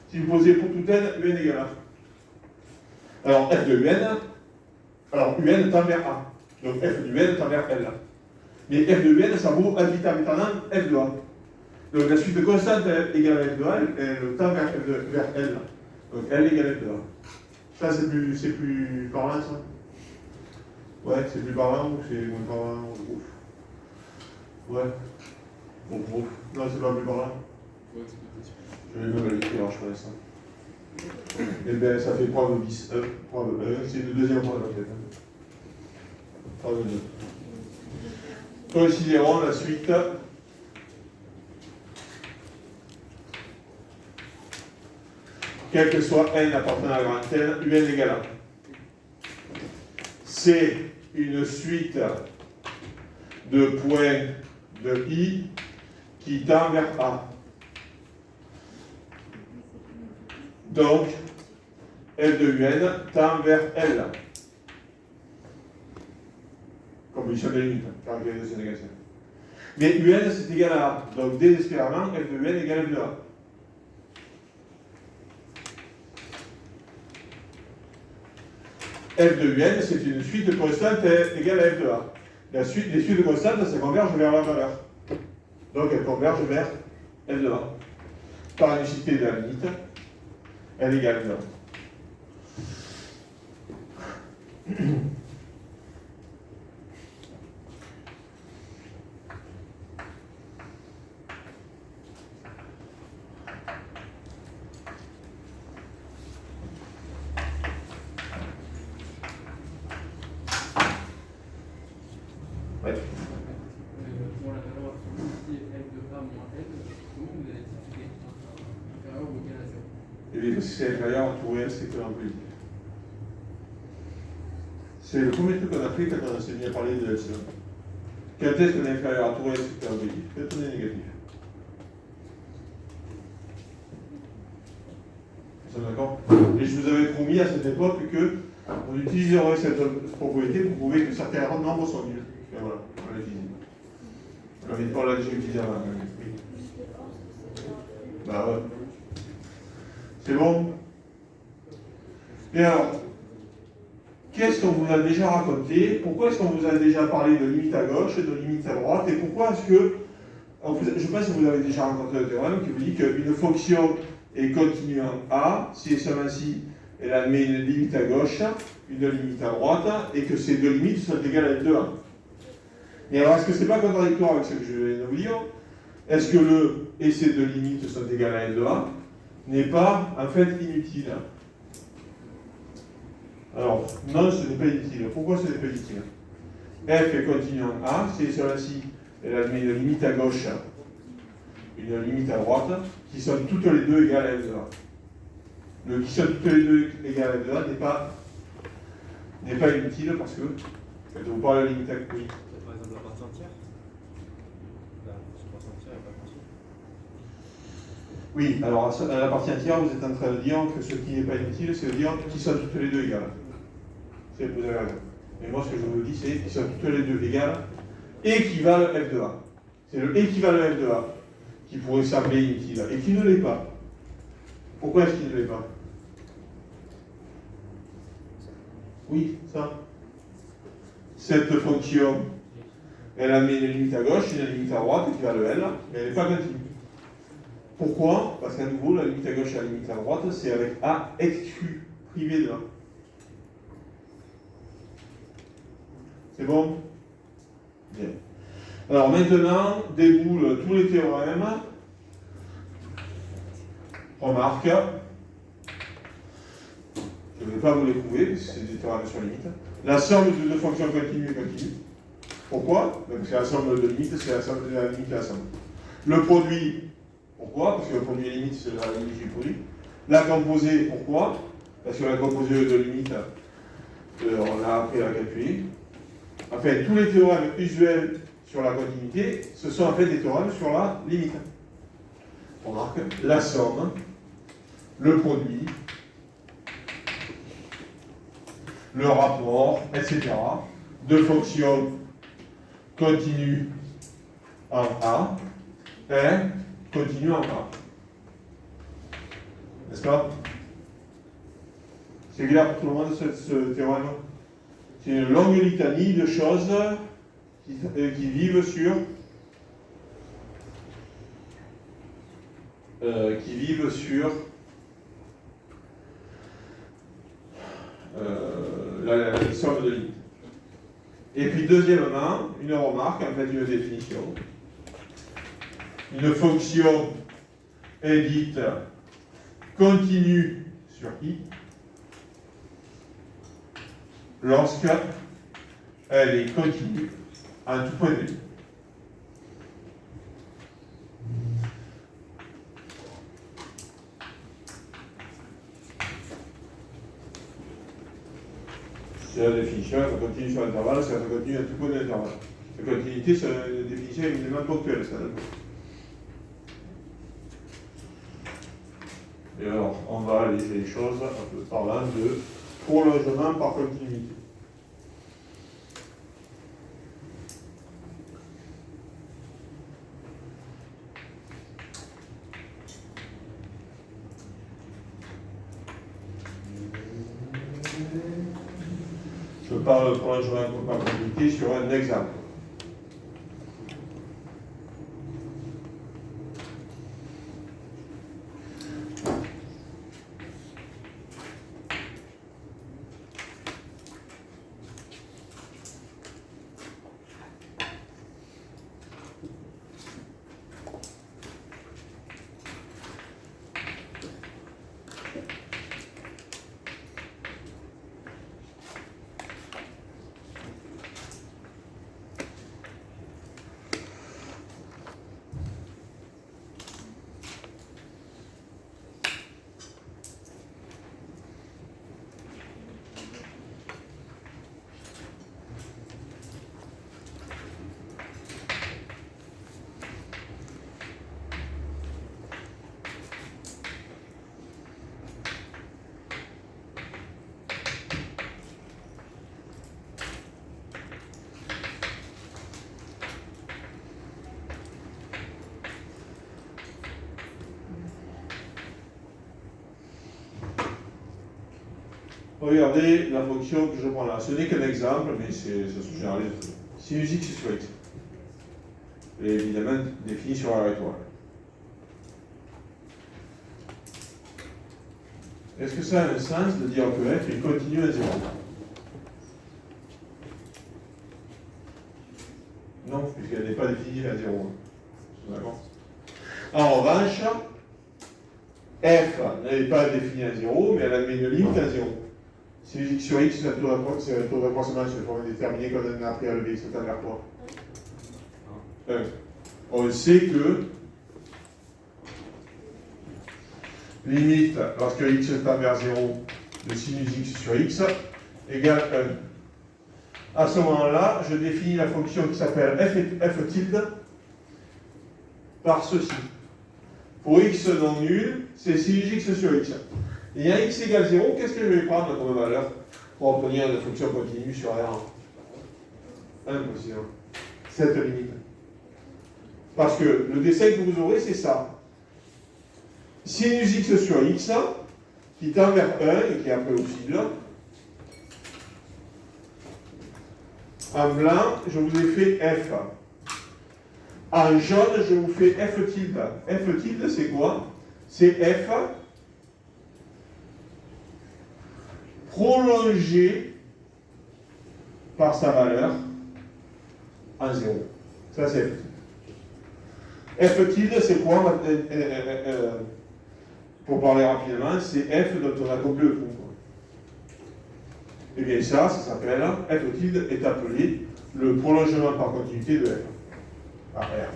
Si vous posez pour tout n, UN égale à A. Alors f de UN, alors UN tend vers A. Donc f de UN tend vers L. Mais f de UN, ça vaut ad vitam aeternam f de A. Donc la suite constante égale à f de A, elle tend vers L. Donc L égale f de A. Ça c'est plus parlant ça? Ouais, c'est plus parlant ou c'est moins parlant? Ouf. Ouais. Bon, ouf. Non, c'est pas plus parlant. Je vais même l'écrire, je connais ça. Et bien, ça fait preuve 10. Preuve 1, c'est le deuxième point en fait. Preuve 2. Considérons la suite. Quel que soit n appartenant à grand n, un égale à. C'est une suite de points de i qui tend vers A. Donc, f de un tend vers L. Composition de limite, caractérisation négative. Mais un c'est égal à A. Donc, désespérément, f de un égale f de A. F de un, c'est une suite de constantes égale à f de A. Les suites de constantes, ça converge vers la valeur. Donc elles convergent vers f de A. Par l'unicité de la limite, elle égale f de A. Ouais.
Pour la valeur absolue, f de A moins L, comment vous allez expliquer inférieur ou égal à 0?
Et bien, parce que c'est inférieur à tout réel, c'est que en positif. C'est le premier truc qu'on a pris quand on s'est mis à parler de l'epsilon. Quand est-ce qu'on est inférieur à tout réel, c'est que en positif. Quand on est négatif. Vous êtes d'accord? Et je vous avais promis à cette époque que on utiliserait cette propriété pour prouver que certains nombres sont nuls. Et voilà, on l'a utilisé. On l'a déjà utilisé avant. Oui. Bah ouais. C'est bon? Et alors, qu'est-ce qu'on vous a déjà raconté? Pourquoi est-ce qu'on vous a déjà parlé de limite à gauche et de limite à droite? Et pourquoi est-ce que, je pense que vous avez déjà rencontré le théorème qui vous dit qu'une fonction est continue en A si et seulement si elle admet une limite à gauche, une limite à droite, et que ces deux limites sont égales à L2A. Et alors, est-ce que c'est pas contradictoire avec ce que je viens de vous dire? Est-ce que le et ces deux limites sont égales à L2A n'est pas en fait inutile? Alors, non, ce n'est pas inutile. Pourquoi ce n'est pas inutile? F est continue en A, c'est celle-ci, elle admet une limite à gauche, une limite à droite, qui sont toutes les deux égales à L2A. Le qui sont toutes les deux égales à L2A n'est pas inutile parce que, quand on vous parle de la limite à gauche, oui.
Par exemple, la partie entière. La partie entière n'est pas continue.
Oui, alors à la partie entière, vous êtes en train de dire que ce qui n'est pas inutile, c'est de dire qu'ils sont toutes les deux égales. C'est vous avez raison. Mais moi, ce que je vous dis, c'est qu'ils sont toutes les deux égales, équivalent F de A. C'est le équivalent F de A qui pourrait sembler inutile et qui ne l'est pas. Pourquoi est-ce qu'il ne l'est pas? Oui, ça. Cette fonction, elle a mis une limite à gauche, une limite à droite, équivalent L, mais elle n'est pas continue. Pourquoi? Parce qu'à nouveau, la limite à gauche et la limite à droite, c'est avec A exclu, privé de A. C'est bon? Bien. Alors maintenant, déboule tous les théorèmes. Remarque. Je ne vais pas vous les prouver, parce que c'est des théorèmes sur limite. La somme de deux fonctions continues est continue. Pourquoi? Parce que la somme de limite, c'est la somme de la limite et la somme. Le produit, pourquoi? Parce que le produit et limite, c'est la limite du produit. La composée, pourquoi? Parce que la composée de limite, on a appris à la calculer. En fait, tous les théorèmes usuels sur la continuité, ce sont en fait des théorèmes sur la limite. On remarque la somme, le produit, le rapport, etc. de fonctions continues en A et continues en A. N'est-ce pas? C'est clair pour tout le monde ce théorème? C'est une longue litanie de choses qui vivent sur la somme de limites. Et puis deuxièmement, une remarque, en fait une définition. Une fonction est dite continue sur I lorsqu'elle est continue à un tout point de vue. C'est la définition, ça continue sur l'intervalle, ça continue à tout point de l'intervalle. La continuité, c'est une définition évidemment ponctuelle, ça. Et alors, on va alléger les choses en parlant de prolongement par continuité. Je parle de prolongement par continuité sur un exemple. regardez la fonction que je prends là. Ce n'est qu'un exemple, mais ça se généralise. Sinus x sur x. Et évidemment défini sur R étoile. Est-ce que ça a un sens de dire que f est continu à 0? Non, puisqu'elle n'est pas définie à 0. D'accord. En revanche, f n'est pas définie à 0, mais elle admet une limite à 0. Si x sur x, c'est un taux d'approximation sur une forme déterminée quand on a appris à lever, ça tend vers quoi? On sait que limite, lorsque x tend vers 0, de sinus x sur x égale 1. À ce moment-là, je définis la fonction qui s'appelle f tilde par ceci. Pour x non nul, c'est sinus x sur x. Et à x égale 0, qu'est-ce que je vais prendre comme valeur pour obtenir une fonction continue sur R1? 1 précisément. Cette limite. Parce que le dessin que vous aurez, c'est ça. Sinus x sur x, qui tend vers 1 et qui est après aussi là. En blanc, je vous ai fait f. En jaune, je vous fais f tilde. F tilde, c'est quoi? C'est f prolongé par sa valeur en 0. Ça, c'est f. F tilde, c'est quoi? Pour parler rapidement, c'est f dont on a complet le fond. Et bien ça s'appelle, f tilde est appelé le prolongement par continuité de f. Par R.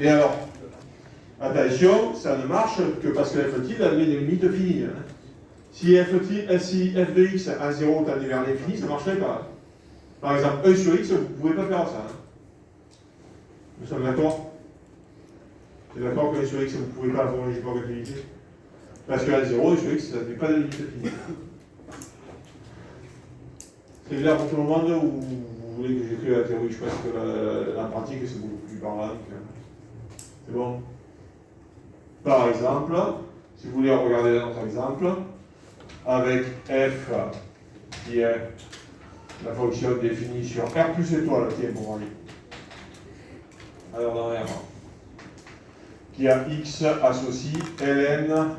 Et alors, attention, ça ne marche que parce que f tilde admet des limites finies. Hein. Si f de x à 0 tend vers l'infini, ça ne marcherait pas. Par exemple, 1 sur x, vous ne pouvez pas faire ça. Hein. Nous sommes d'accord? Vous êtes d'accord que 1 sur x, vous ne pouvez pas la prolonger par continuité? Parce que à 0, 1 sur x, ça n'est pas de limite finie. C'est clair pour tout le monde ou vous voulez que j'écrive la théorie? Je pense que la pratique, c'est beaucoup plus parlant. C'est bon? Par exemple, si vous voulez regarder un autre exemple, avec f qui est la fonction définie sur R plus étoile, qui est pour lui. Alors dans R, qui a x associe ln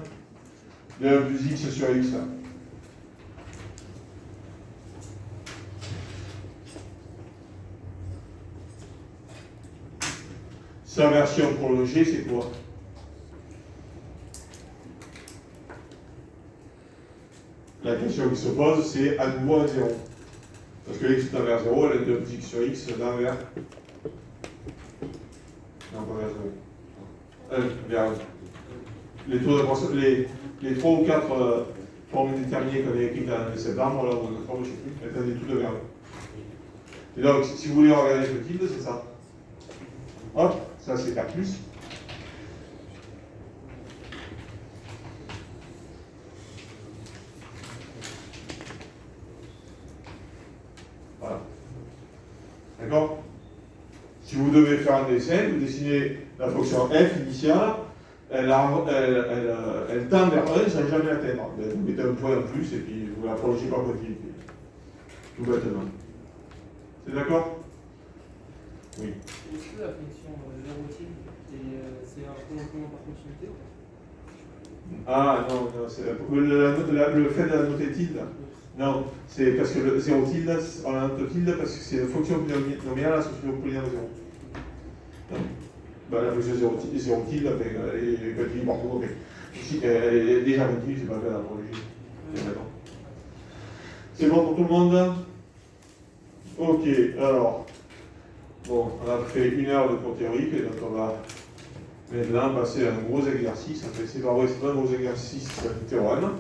de 1 plus x sur x. Sa version prolongée, c'est quoi? La question qui se pose, c'est à nouveau à 0. Parce que x tend vers 0, ln de x sur x tend vers... Non, pas vers 0. Vers... Les 3 ou 4 formes déterminées qu'on a écrites en septembre, là, ou en octobre, je ne sais plus, elles tendaient toutes vers 1. Et donc, si vous voulez regarder ce tilde, c'est ça. Hop, ça c'est R+. Voilà. D'accord? Si vous devez faire un dessin, vous dessinez la fonction f initiale, elle tend vers 1 sans jamais l'atteindre. Vous mettez un point en plus et puis vous la prolongez par continuité. Tout bêtement. C'est d'accord? Oui.
Est-ce que la fonction 0 tilde, c'est un prolongement par continuité ou pas?
Ah non, le fait de la noter tilde. Non, c'est parce que le 0 tilde, on la note tilde parce que c'est une fonction nominale associée au polynomial 0. Ben, la fonction 0 tilde, elle est continue partout. Okay. Si elle est déjà continue, c'est pas grave à prolonger. C'est bon pour tout le monde? Ok, alors. Bon, on a fait 1 heure de cours théorique et donc on va maintenant passer à un gros exercice. C'est pas vrai, c'est un gros exercice théorème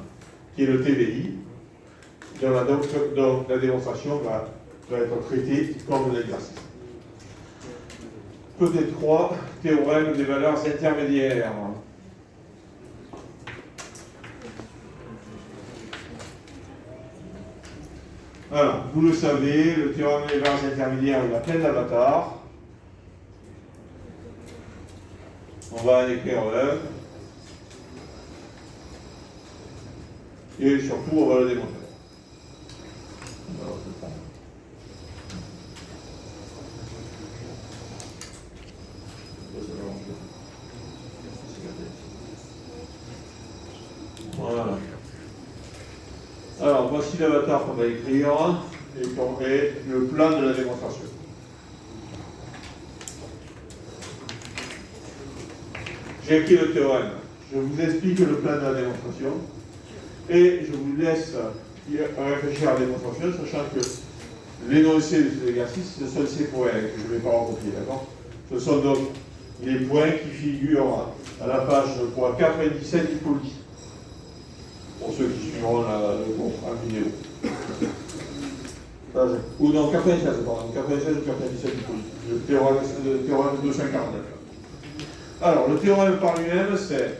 qui est le TVI. Donc la démonstration va être traitée comme un exercice. Côté 3, théorème des valeurs intermédiaires. Alors, vous le savez, le théorème des valeurs intermédiaires, il a plein d'avatars. On va en écrire un. Et surtout, on va le démontrer. Voilà. Alors, voici l'avatar qu'on va écrire et le plan de la démonstration. J'ai écrit le théorème. Je vous explique le plan de la démonstration et je vous laisse réfléchir à la démonstration, sachant que l'énoncé de cet exercice, ce sont ces points que je ne vais pas recopier, d'accord? Ce sont donc les points qui figurent à la page 97 du poly. Pour ceux qui suivront le cours en vidéo. Ou non, 96, pardon, 96 ou 97 du poly. Le théorème 249. Alors, le théorème par lui-même, c'est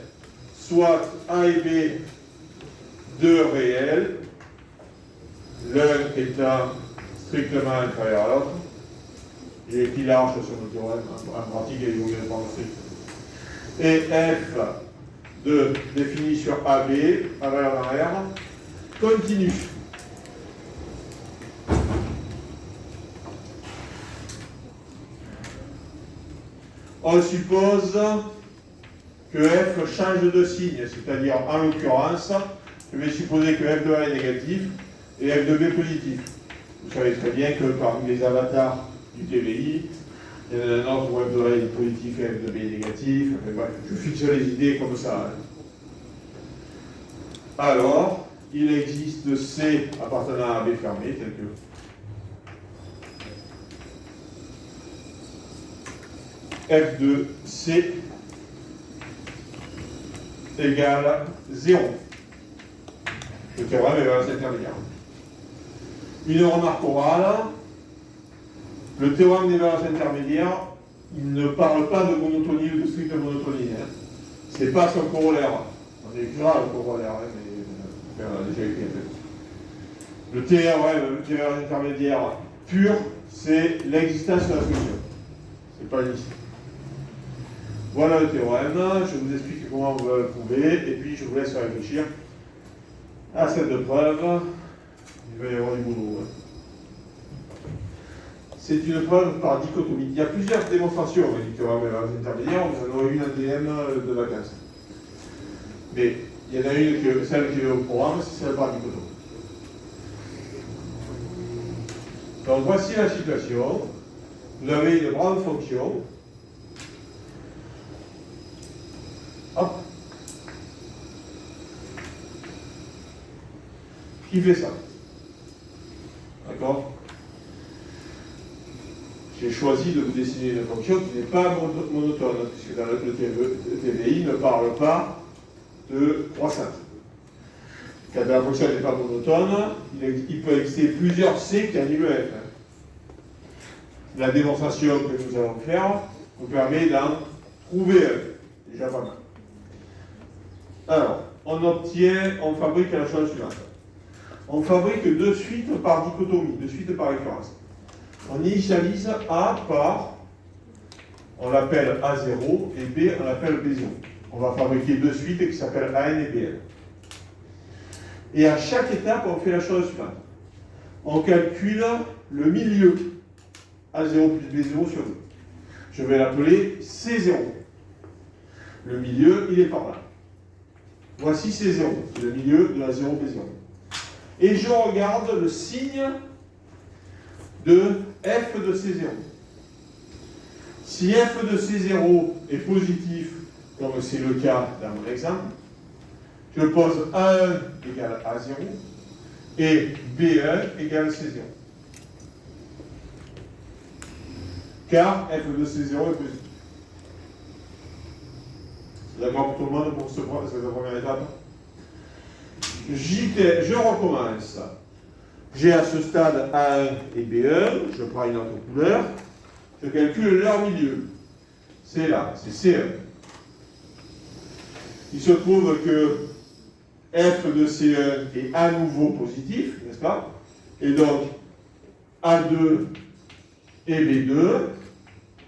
soit A et B, deux réels, l'un étant strictement inférieur à l'autre. J'ai écrit large sur le théorème, en pratique, il est obligatoirement strict. Et F de défini sur AB, à valeur dans R, continue. On suppose que F change de signe, c'est-à-dire en l'occurrence, je vais supposer que F de A est négatif et F de B positif. Vous savez très bien que parmi les avatars du TVI, il y en a un autre où F de A est positif et F de B est négatif. Enfin, bref, je fixe les idées comme ça. Alors, il existe C appartenant à B fermé, tel que F de C égale 0. Le théorème est valeur intermédiaire. Une remarque orale, le théorème des valeurs intermédiaires, il ne parle pas de monotonie ou de stricte monotonie. Hein. Ce n'est pas son corollaire. On écrira le corollaire, hein, mais on a déjà écrit un peu. Le théorème des valeurs intermédiaires pur, c'est l'existence de la fonction. C'est pas ici. Voilà le théorème, je vous explique comment on va le prouver, et puis je vous laisse réfléchir à cette preuve. Il va y avoir du boulot. C'est une preuve par dichotomie. Il y a plusieurs démonstrations du théorème des valeurs intermédiaires, on en aura une en DM de vacances. Mais il y en a une, celle qui est au programme, c'est celle par dichotomie. Donc voici la situation. Vous avez une grande fonction. Hop. Qui fait ça. D'accord? J'ai choisi de vous dessiner une fonction qui n'est pas monotone, puisque dans le TVI ne parle pas de croissance. Quand la fonction n'est pas monotone, il peut exister plusieurs C qui annulent F. La démonstration que nous allons faire nous permet d'en trouver un. Déjà pas mal. Alors, on fabrique la chose suivante. On fabrique de suite par dichotomie, de suite par récurrence. On initialise A par, on l'appelle A0, et B, on l'appelle B0. On va fabriquer deux suites qui s'appellent AN et BN. Et à chaque étape, on fait la chose suivante. On calcule le milieu, A0 plus B0 sur 2. Je vais l'appeler C0. Le milieu, il est par là. Voici C0, c'est le milieu de la 0B0. Et je regarde le signe de F de C0. Si F de C0 est positif, comme c'est le cas dans mon exemple, je pose A1 égale A0 et B1 égale C0. Car F de C0 est positif. C'est d'accord pour tout le monde pour cette première étape? Je recommence. J'ai à ce stade A1 et B1, je prends une autre couleur, je calcule leur milieu. C'est là, c'est C1. Il se trouve que F de C1 est à nouveau positif, n'est-ce pas? Et donc, A2 et B2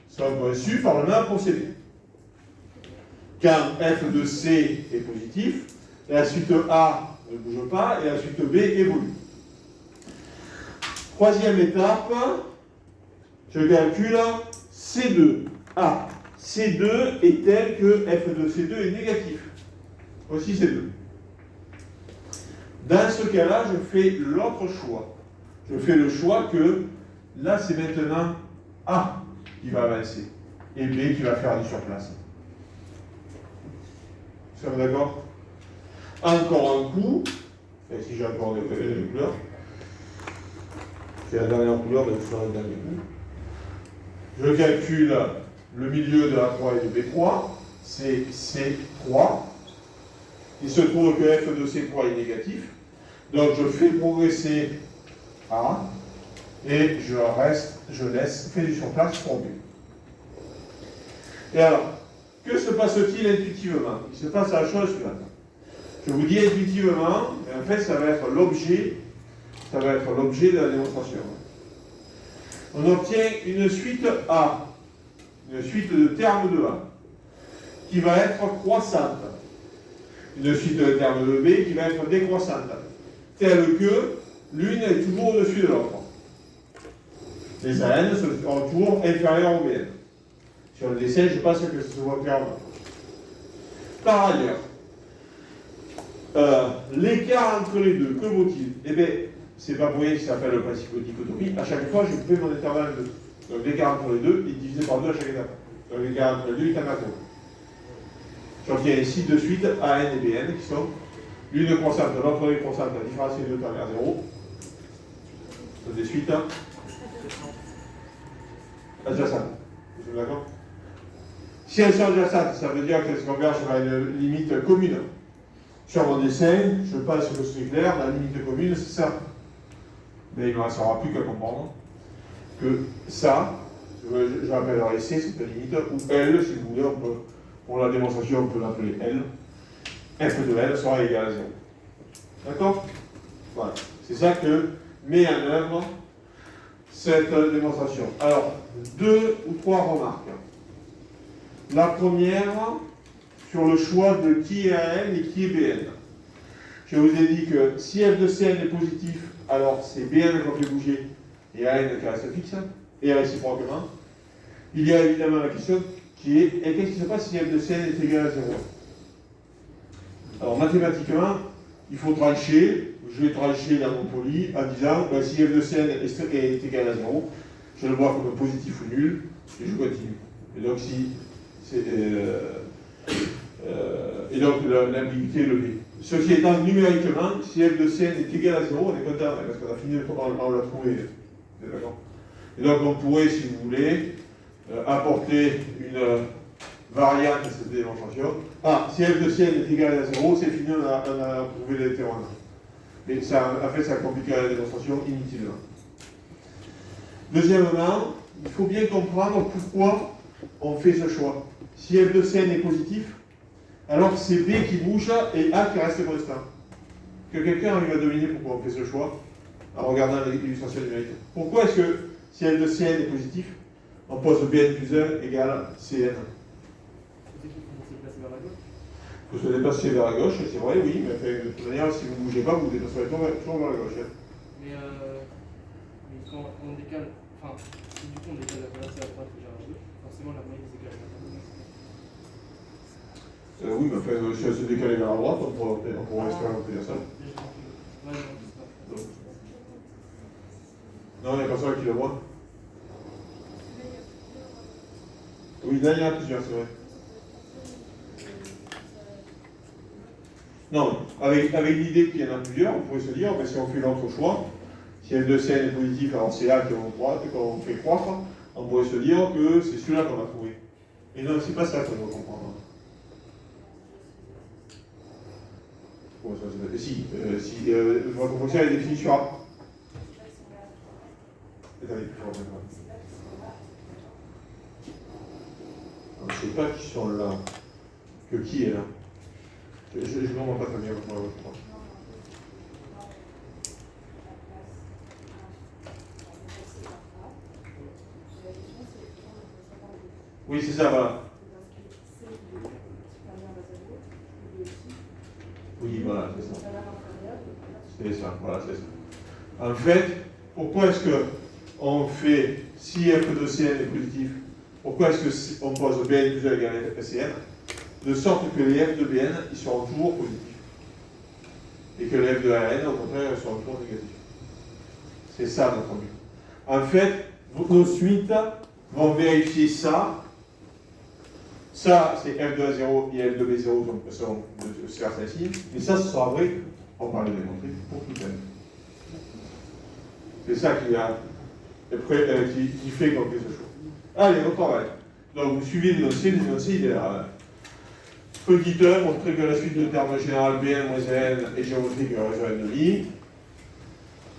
sont reçus par le même procédé. Quand f de C est positif, la suite A ne bouge pas et la suite B évolue. Troisième étape, je calcule C2. Ah, C2 est tel que f de C2 est négatif. Voici C2. Dans ce cas-là, je fais l'autre choix. Je fais le choix que là, c'est maintenant A qui va avancer et B qui va faire du surplace. Vous êtes d'accord? Encore un coup, et si j'ai encore des couleurs, c'est la dernière couleur, donc je ferai le dernier coup. Je calcule le milieu de A3 et de B3, c'est C3. Il se trouve que f de C3 est négatif, donc je fais progresser A et je laisse faire du surplace pour B. Et alors, que se passe-t-il intuitivement? Il se passe la chose suivante. Je vous dis intuitivement, et en fait ça va être l'objet de la démonstration. On obtient une suite A, une suite de termes de A, qui va être croissante. Une suite de termes de B qui va être décroissante, telle que l'une est toujours au-dessus de l'autre. Les AN sont toujours inférieurs au BN. Sur le dessin, je pense que ça se voit clairement. Par ailleurs, l'écart entre les deux, que vaut-il? Eh bien, c'est pas pour rien que ça s'appelle le principe de dichotomie. À chaque fois, je fais mon intervalle 2. Donc l'écart entre les deux est divisé par 2 à chaque étape. Donc l'écart entre les deux est un atome. J'obtiens ici de suite AN et BN qui sont l'une croissante, l'autre décroissante, la différence des deux tend vers 0. Ce sont des suites adjacentes. Vous êtes d'accord? Si elles sont adjacentes, ça veut dire qu'elles se convergent vers une limite commune. Sur mon dessin, je pense que c'est clair, la limite commune, c'est ça. Mais il ne me restera plus qu'à comprendre que ça, je rappellerai C, c'est une limite, ou L, si vous voulez, pour la démonstration, on peut l'appeler L. F de L sera égal à 0. D'accord? Voilà. C'est ça que met en œuvre cette démonstration. Alors, 2 ou 3 remarques. La première, sur le choix de qui est AN et qui est BN. Je vous ai dit que si f de Cn est positif, alors c'est BN qu'on fait bouger et AN qui reste fixe, et réciproquement. Il y a évidemment la question qui est, et qu'est-ce qui se passe si f de Cn est égal à 0? Alors mathématiquement, il faut trancher. Je vais trancher dans mon poly en disant, ben, si f de Cn est égal à 0, je le vois comme positif ou nul, et je continue. Et donc si c'est... et donc l'ambiguïté est levée. Ceci étant, numériquement, si f de Cn est égal à 0, on est content, parce qu'on a fini, on l'a trouvé. D'accord? Et donc on pourrait, si vous voulez, apporter une variante à cette démonstration. Ah, si f de Cn est égal à 0, c'est fini, on a trouvé les théorèmes. Mais ça, en fait, ça compliquerait la démonstration inutilement. Deuxièmement, il faut bien comprendre pourquoi on fait ce choix. Si f de Cn est positif, alors c'est B qui bouge et A qui reste constant. Que quelqu'un arrive à deviner pourquoi on fait ce choix en regardant l'illustration numérique. Pourquoi est-ce que si f de Cn est positif, on pose Bn plus 1 égale Cn? Il faut se déplacer vers la gauche, c'est vrai, oui, mais enfin, de toute manière, si vous ne bougez pas, vous vous déplacerez toujours vers la gauche. Hein.
Mais quand on décale, enfin, si du coup on décale la balance à la droite et vers la gauche, forcément la moyenne s'écale à la droite.
Oui, mais enfin, si elle se décale vers la droite, on pourra expérimenter ça. Non, il n'y a personne qui le voit. Oui, là, il y en a plusieurs, c'est vrai. Non, avec l'idée qu'il y en a plusieurs, on pourrait se dire, ben, si on fait l'autre choix, si f de Cn est positif, alors c'est A qu'on fait croître, on pourrait se dire que c'est celui-là qu'on a trouvé. Et non, c'est pas ça qu'on doit comprendre. Bon, ça, si votre fonction est définie sur A. Attendez, je ne sais pas qui sont là, que qui est là. Je ne comprends pas très bien votre point. Oui, c'est ça, voilà.
Parce que C il est supérieur à 0, il est aussi
Oui, voilà, c'est ça.
la valeur inférieure.
C'est ça, voilà, c'est ça. En fait, pourquoi est-ce qu'on fait, si f de Cn est positif, pourquoi est-ce qu'on pose Bn plus 1 égale Cn, de sorte que les f de Bn, ils seront toujours positifs. Et que les f de Rn, au contraire, ils seront toujours négatifs. C'est ça notre but. En fait, nos suites vont vérifier ça. Ça, c'est f de A0 et f de B0 sont de certains signes. Mais ça, ce sera vrai, on va le démontrer pour tout n. C'est ça qui fait qu'on fait ce choix. Allez, on travaille. Donc, vous suivez l'énoncé il est là. Petit 1, montrer que la suite de termes général Bn moins N est géométrique et résout de I.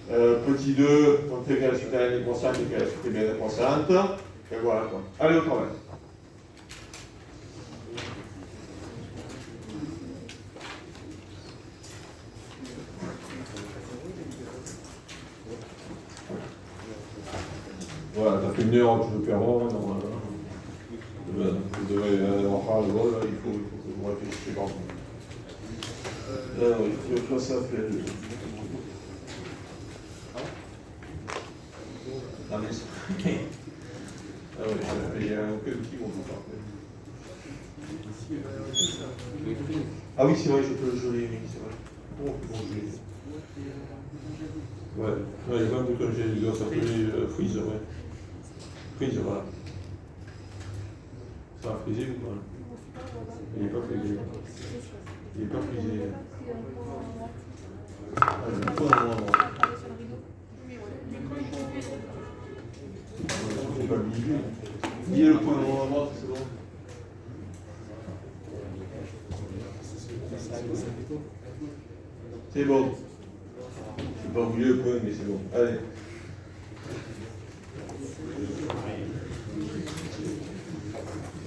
Petit 2, montrer que la suite N est constante et que la suite Bn est constante. Et voilà quoi. Allez, au travail. Voilà, t'as fait une heure que je perds, normalement. Vous devez avoir pas le vol, il faut que vous réfléchissiez par contre. Alors, il faut que ça s'appelle. Ah, mais c'est. Ah oui, il y a aucun outil pour tout faire. Ah oui, c'est vrai, je l'ai mis, c'est vrai. Oh, bon, je l'ai. Ouais, il y a quand même quand j'ai ça s'appelait freeze, ouais. Freeze, voilà. Ça a frisé ou pas? Il n'est pas frisé. Il n'est pas frisé. Ah, il est pas dans l'endroit. C'est pas obligé. Il y a le point dans l'endroit, c'est bon. C'est bon. Je n'ai pas voulu le point, mais c'est bon. Allez.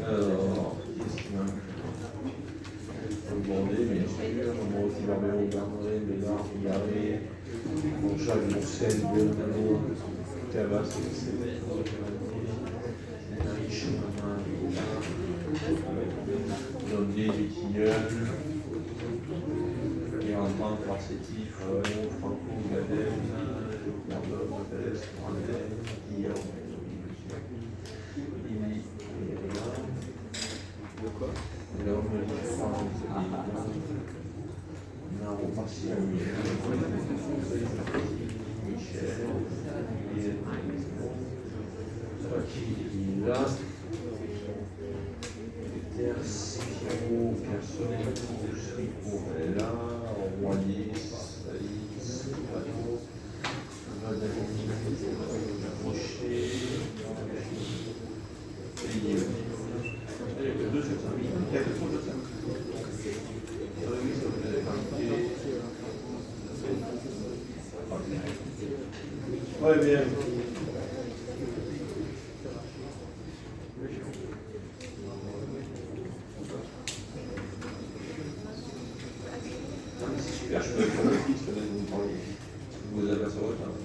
Alors, qu'est-ce qu'il y a? Bordet, bien sûr, on va aussi Barbero, Bernardin, Bénard, Garé, Monchal, Moussel, Bernano, Cabas, Riche, Blondier, Vétilleul, Guérantin, Farsetti, Franco, Gadel, Verdun, Modeste, Brandel, Guillaume, Lili, l'homme Naro partiel, Michel, là, Terce, Pierrot, Pierson, Rico, là, Royer, Saïs, Pato, Vadalini, Rocher, et deux, c'est ça. Il y a quelque chose de ça. Ouais, bien. C'est super, je peux faire le fixe, peut-être vous parlez. Vous avez ça votre temps.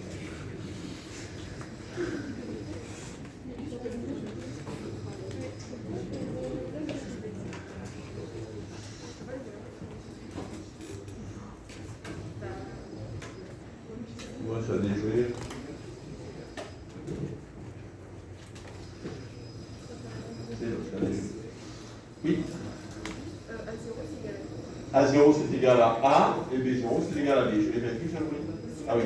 Moi, ça a déjoué. Oui. A0 c'est égal à A et B0 c'est égal à B. Je l'ai bien écrit ça, oui. Ah oui.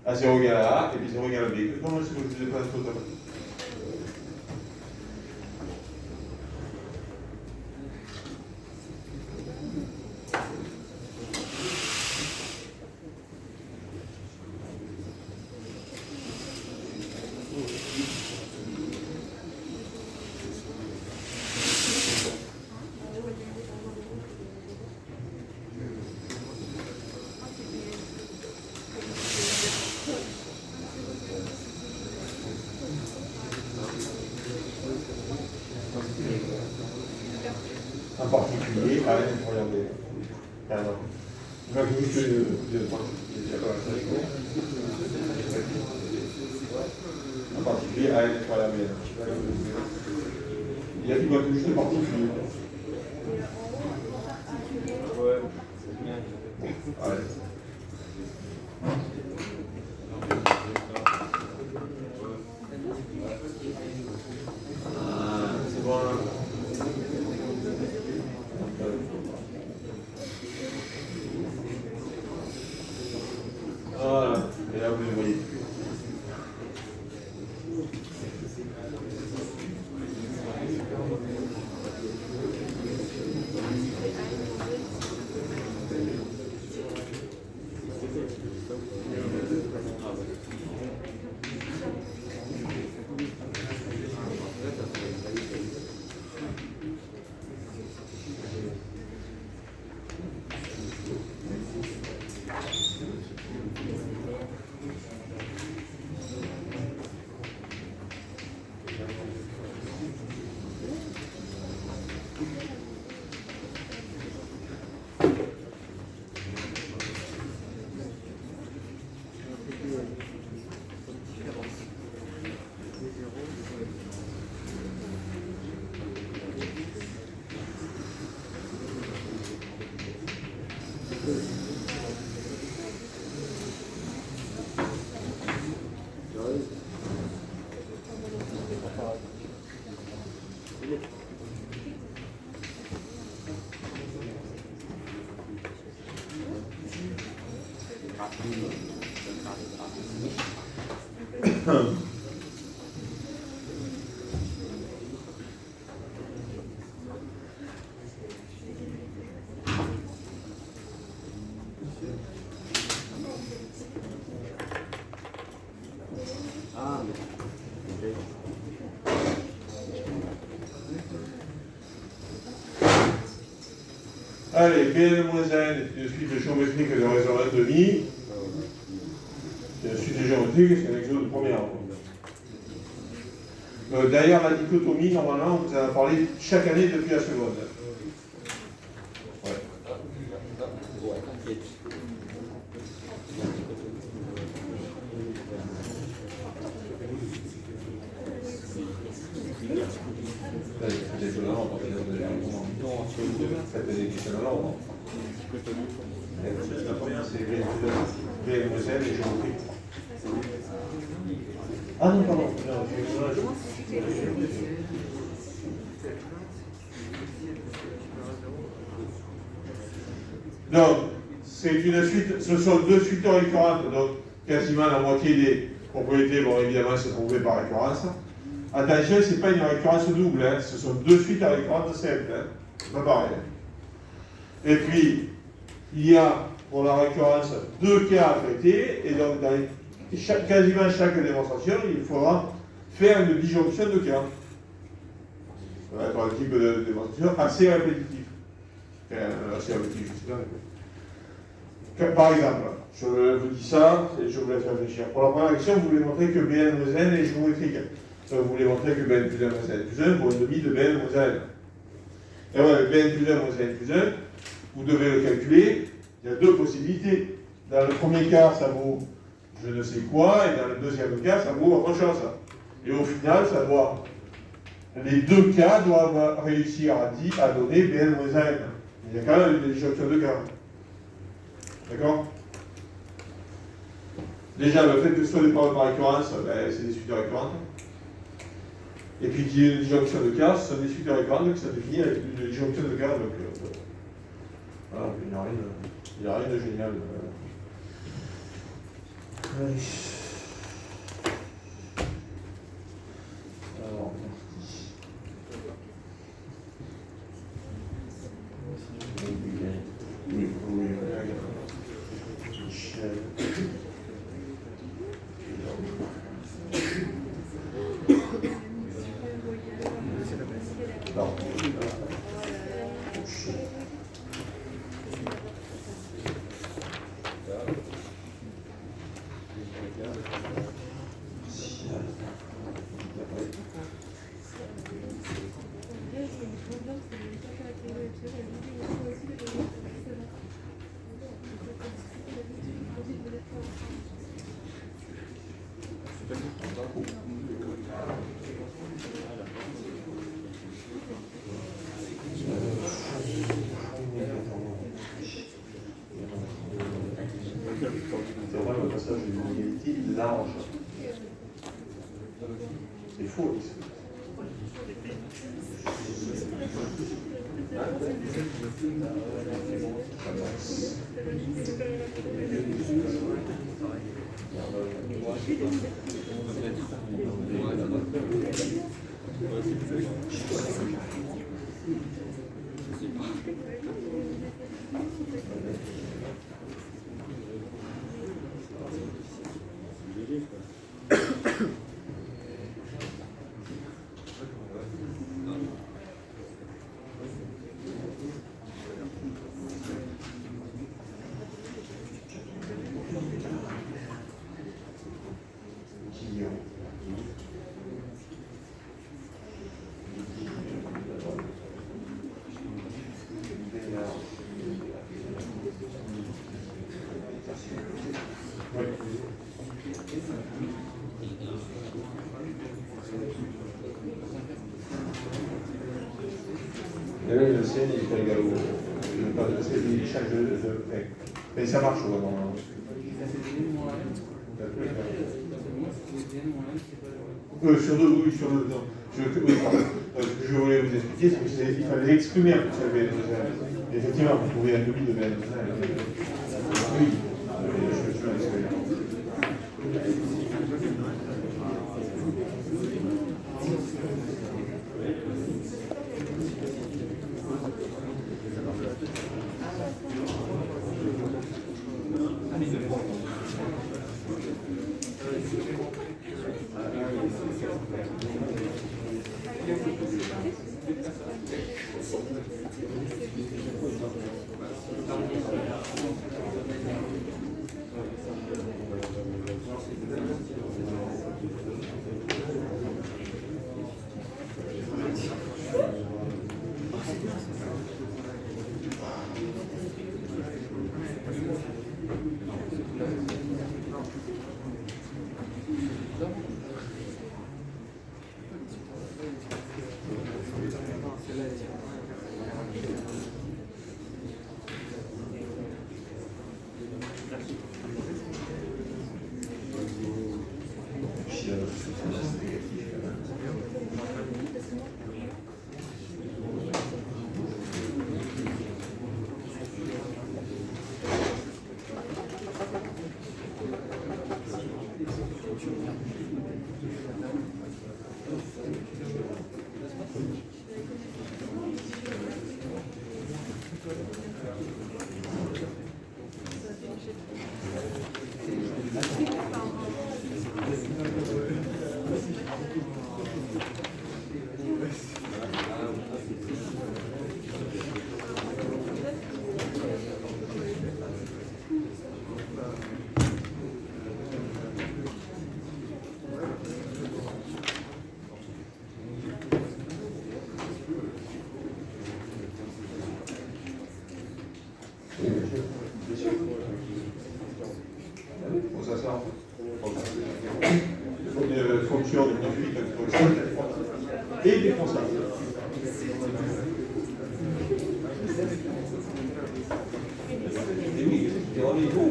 A0 égale à A et B0 égale à B. Comment est-ce que je ne faisais pas un saut automatique? En particulier à l'intérieur des canaux. Imaginez que en particulier à l'intérieur des Il doit être juste particulier.
Ouais, c'est bien.
Allez.
C'est bon.
Voilà, et là vous les voyez. Allez, Bn-N est une suite géométrique de raison 1,5. C'est une suite géométrique, c'est un exode de premier ordre. D'ailleurs, la dichotomie, normalement, on vous en a parlé chaque année depuis la seconde. Ouais. C'est étonnant, parce que c'est des questionnements. La première, c'est Bn-N et géométrique. Ah non, pardon. Donc, c'est une suite, ce sont deux suites récurrentes, donc quasiment la moitié des propriétés vont évidemment se trouver par récurrence. Attention, ce n'est pas une récurrence double, hein. Ce sont deux suites récurrentes simples, hein. C'est pas pareil. Et puis, il y a pour la récurrence deux cas à traiter, et donc dans quasiment chaque démonstration, il faudra faire une disjonction de cas. Ça va être un type de démonstration assez répétitif. Enfin, assez répétitif, je sais pas. Par exemple, je vous dis ça, et je vous laisse réfléchir. Pour la première question, vous voulez montrer que Bn moins n est géométrique. Vous voulez montrer que Bn plus 1 moins n plus 1 pour une demi de Bn moins n. Et voilà, Bn plus 1 moins n plus 1, vous devez le calculer. Il y a deux possibilités. Dans le premier cas, ça vaut je ne sais quoi, et dans le deuxième cas, ça vaut autre chose. Et au final, ça doit. Les deux cas doivent réussir à donner Bn moins n. Il y a quand même une disjonction de cas. D'accord? Déjà, le fait que ce soit des paroles par récurrence, ben, c'est des suites récurrentes. Et puis qu'il y ait une disjonction de cas, ce sont des suites récurrentes que ça définit avec une disjonction de cas. Donc, voilà, il n'y a rien de génial. Allez. Alors, oui. large. C'est faux. Le ciel il est égal au. Il change de. Mais ça marche vraiment. Sur deux, oui, sur deux. Oui, pardon. Ce que je voulais vous expliquer, c'est qu'il fallait exprimer un peu ça, VN2L. Effectivement, vous trouvez un demi de VN2L. Oui, je vais l'exprimer. Fonction de fluide et des constantes. Et oui, des rendez-vous.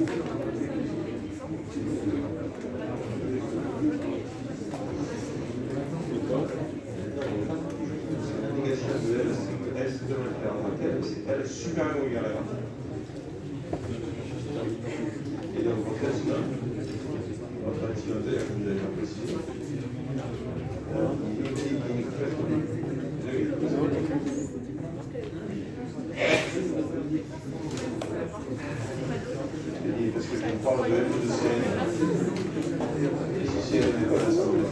L'indication de S de l'intérieur, c'est elle supérieure ou égale à 1. Et donc, en fait, on va faire un petit notaire, comme vous avez précisé. Parce que je parle de FDCN. Si elle n'est pas la salle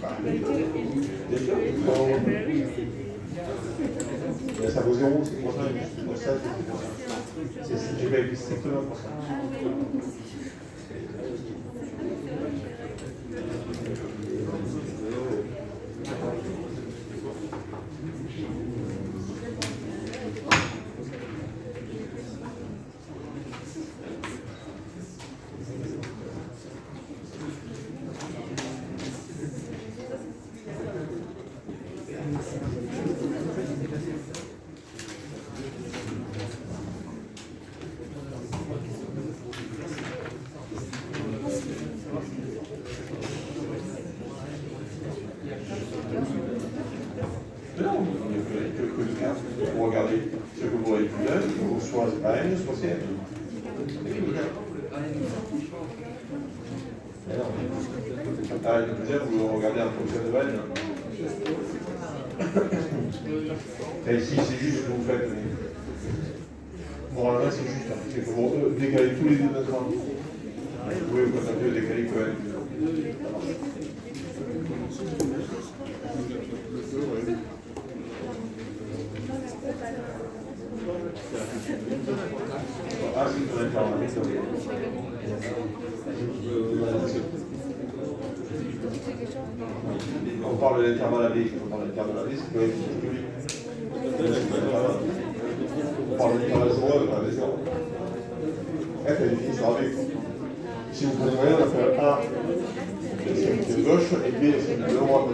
Bah, bien sûr. Ça vaut 0, c'est pour ça. C'est pour ça. J'ai pas été strictement pour ça. Non, que le cas. Vous regardez ce que vous voyez plus là, soit AN, soit CN. Ah, le deuxième, vous regardez en fonction de N. Et ici, c'est juste ce que vous faites. Bon, là, c'est juste. C'est que vous décalez tous les deux notre temps. Vous pouvez vous contenter de décaler que N. Ah, c'est un intervalle. On parle de l'intervalle AB. On parle de l'intervalle AB, c'est quand même public. On parle de l'intervalle 0, on parle de 0. F est définie sur AB. Si vous prenez rien, on appelle A, c'est de gauche, et B, c'est de droite.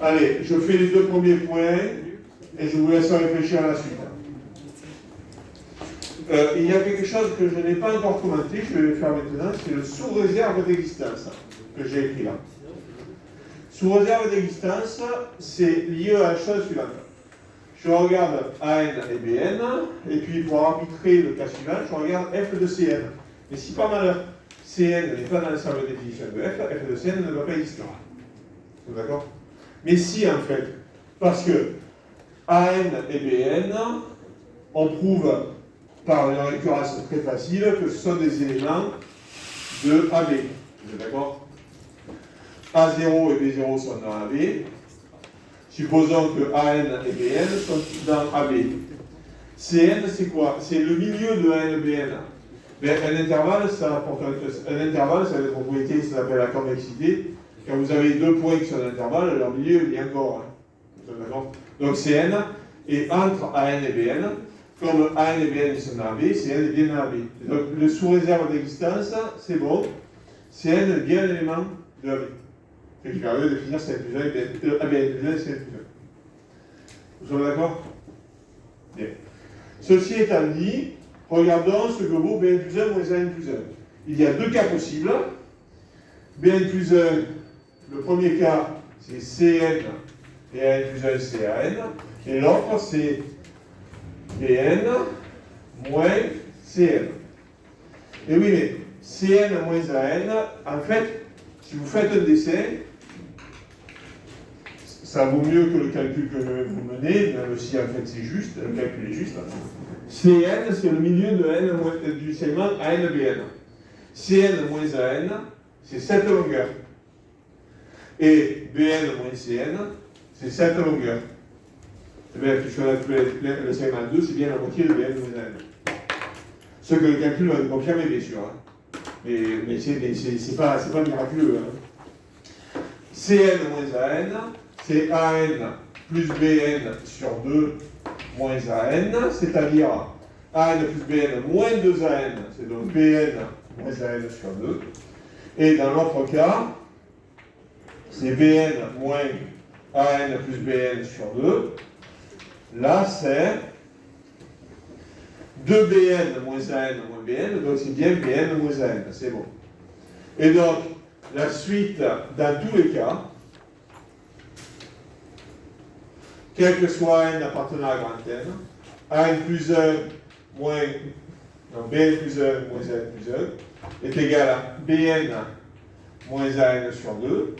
Allez, je fais les deux premiers points et je vous laisse réfléchir à la suite. Il y a quelque chose que je n'ai pas encore commenté, je vais le faire maintenant, c'est le sous-réserve d'existence que j'ai écrit là. Sous-réserve d'existence, c'est lié à la chose suivante. Je regarde AN et BN, et puis pour arbitrer le cas suivant, je regarde F de CN. Mais si par malheur CN n'est pas dans l'ensemble de définition de F de CN ne va pas exister. D'accord? Mais si en fait, parce que AN et BN, on prouve par une récurrence très facile que ce sont des éléments de AB. Vous êtes d'accord? A0 et B0 sont dans AB. Supposons que AN et BN sont dans AB. CN, c'est quoi? C'est le milieu de AN et BN. Mais un intervalle, ça apporte un intervalle, ça a des propriétés qui s'appelle la convexité. Quand vous avez deux points qui sont dans l'intervalle, leur milieu, il y a encore. Vous êtes d'accord? Donc CN est entre AN et BN. Comme AN et BN sont dans AB, CN est bien dans AB. Donc le sous-réserve d'existence, c'est bon. CN est bien un élément de AB. Ce qui permet de définir CN plus 1 et AB plus 1 et CN plus 1. Vous sommes d'accord? Bien. Ceci étant dit, regardons ce que vaut Bn plus 1 moins An plus 1. Il y a deux cas possibles. Bn plus 1, le premier cas, c'est Cn et An plus 1, c'est An. Et l'autre, c'est Bn moins Cn. Et oui, mais Cn moins An, en fait, si vous faites un dessin, ça vaut mieux que le calcul que vous menez, même si en fait c'est juste, le calcul est juste. Cn, c'est le milieu de n du segment ANBN. Cn moins An, c'est cette longueur. Et Bn moins Cn, c'est cette longueur. Et bien, puisqu'on a appelé le segment 2, c'est bien la moitié de Bn moins An. Ce que le calcul va confirmer, bien sûr. Hein. Mais c'est pas miraculeux. Hein. Cn moins An, c'est An plus Bn sur 2 moins An, c'est-à-dire An plus Bn moins 2An, c'est donc Bn moins An sur 2. Et dans l'autre cas, c'est Bn moins An plus Bn sur 2. Là, c'est 2Bn moins An moins Bn, donc c'est bien Bn moins An, c'est bon. Et donc, la suite, dans tous les cas, quel que soit n appartenant à grand n, An plus 1 moins, non, Bn plus 1 moins An plus 1 est égal à Bn moins An sur 2.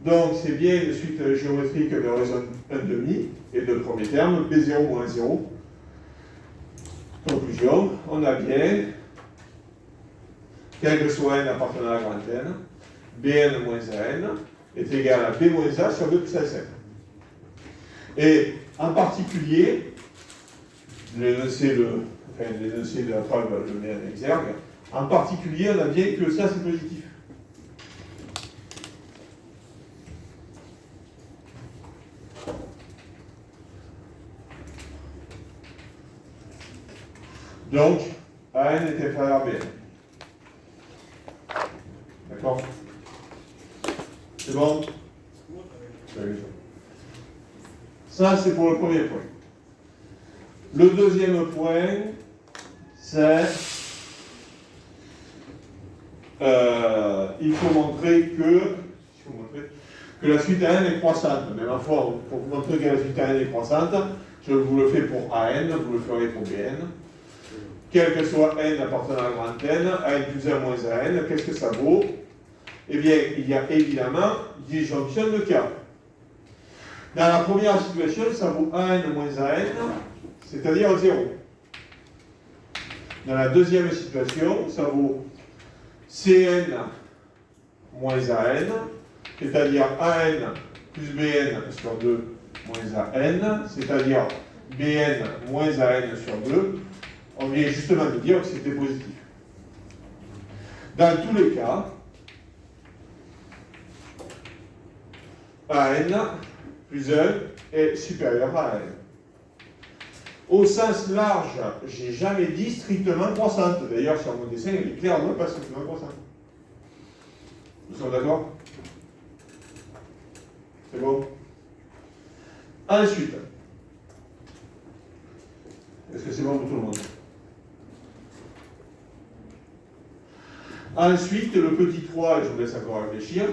Donc c'est bien une suite géométrique de raison 1,5 et de premier terme, B0 moins 0. Conclusion, on a bien quel que soit n appartenant à grand N, Bn moins AN est égal à B moins A sur 2 plus Sn. Et en particulier, l'énoncé de la preuve le met en exergue, en particulier, on a bien que ça c'est positif. Donc, AN est inférieur à BN. D'accord? C'est bon? Ça, c'est pour le premier point. Le deuxième point, c'est il faut montrer que la suite AN est croissante. Mais ma foi, pour vous montrer que la suite AN est croissante, je vous le fais pour AN, vous le ferez pour BN. Quel que soit n appartenant à grand N, AN plus 1 moins AN, qu'est-ce que ça vaut? Eh bien, il y a évidemment disjonction de cas. Dans la première situation, ça vaut AN moins AN, c'est-à-dire 0. Dans la deuxième situation, ça vaut CN moins AN, c'est-à-dire AN plus BN sur 2 moins AN, c'est-à-dire BN moins AN sur 2. On vient justement de dire que c'était positif. Dans tous les cas, AN plus 1 est supérieur à AN. Au sens large, j'ai jamais dit strictement croissante. D'ailleurs, sur mon dessin, il est clairement pas strictement croissante. Nous sommes d'accord? C'est bon? Ensuite, est-ce que c'est bon pour tout le monde? Ensuite, le petit 3, et je vous laisse encore réfléchir,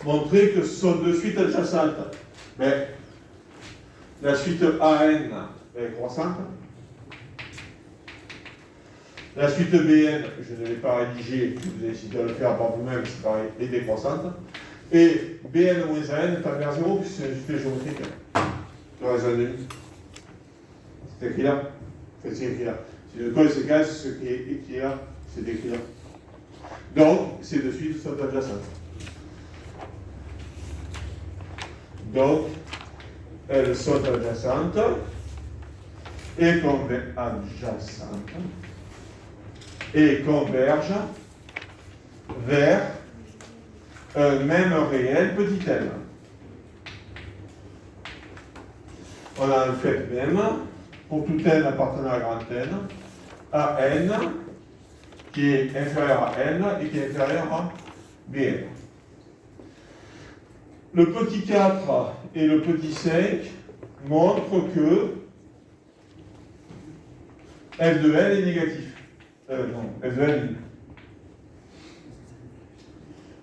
montrer que ce sont deux suites adjacentes. Mais la suite AN est croissante. La suite BN, je ne l'ai pas rédigée, je vous ai incité à le faire par vous-même, c'est pareil, est décroissante. Et BN moins AN est envers 0, puisque c'est une suite géométrique. Le raison de demi. C'est écrit là. Enfin, c'est écrit là. Si le conséquence, ce qui est écrit là, c'est écrit là. Donc, ces deux suites sont adjacentes. Donc, elles sont adjacentes et convergent vers un même réel petit n. On a un fait même pour tout n appartenant à grand N, à n qui est inférieur à n et qui est inférieur à Bn. Le petit 4 et le petit 5 montrent que f de n est négatif. Non, f de n est nul.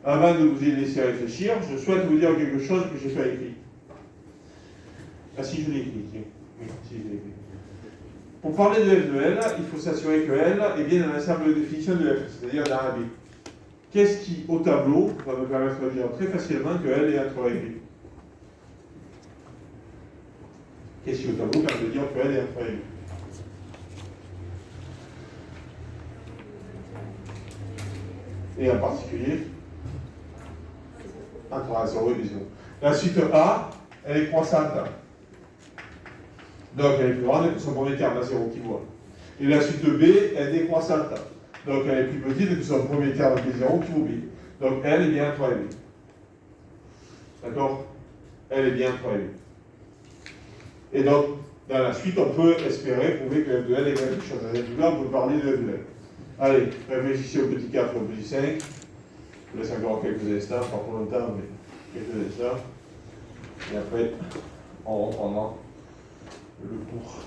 Avant de vous y laisser réfléchir, je souhaite vous dire quelque chose que je n'ai pas écrit. Ah si, je l'ai écrit, tiens. Oui, si, je l'ai écrit. Pour parler de f de L, il faut s'assurer que L est bien dans l'ensemble de définition de f, c'est-à-dire dans la B. Qu'est-ce qui, au tableau, va me permettre de dire très facilement que L est entre A et B? Qu'est-ce qui, au tableau, permet de dire que L est entre A et B? Et en particulier, entre A0 et B0. La suite A, elle est croissante. Donc elle est plus grande que son premier terme, A0 qui voit. Et la suite B, elle est décroissante. Donc elle est plus petite que son premier terme B0 qui vaut B. Donc elle est bien entre A et B. D'accord? Elle est bien entre A et B. Et donc, dans la suite, on peut espérer prouver que f de L est quelque chose. En tout cas, on peut parler de f de L. Allez, réfléchissez au petit 4 et au petit 5. Je vous laisse encore quelques instants, pas pour longtemps, mais quelques instants. Et après, on reprendra le cours.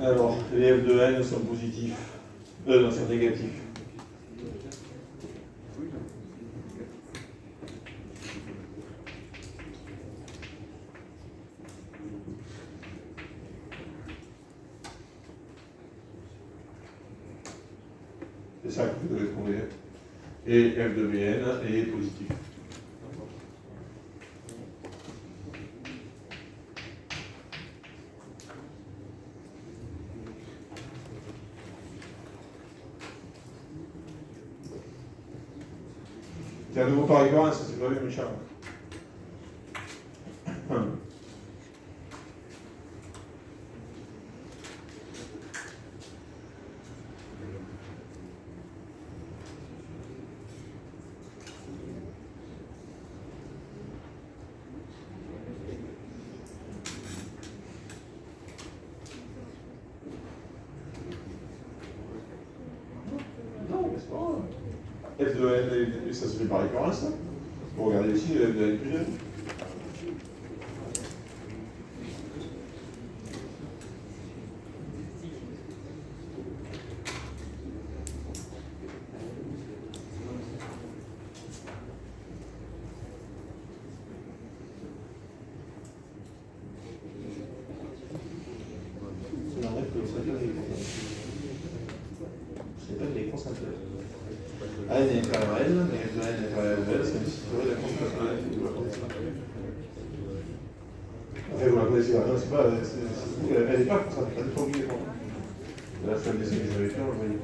Alors, les f de n sont positifs. Non, sont négatifs. C'est ça que vous devez trouver. Et f de Bn est positif. C'est un nouveau par équivalence, ça c'est pas vu méchant. Non, mais c'est pas grave. F de n, ça se fait par récurrence. Vous regardez ici, F de n plus n. n est inférieur à n, mais f de n est inférieur à n, c'est la concentration de f de la concentration. Après, vous la connaissez, non, c'est pas, elle n'est pas concentrée, elle n'est pas obligatoire. Là, c'est un dessin que j'avais fait, on le voyait.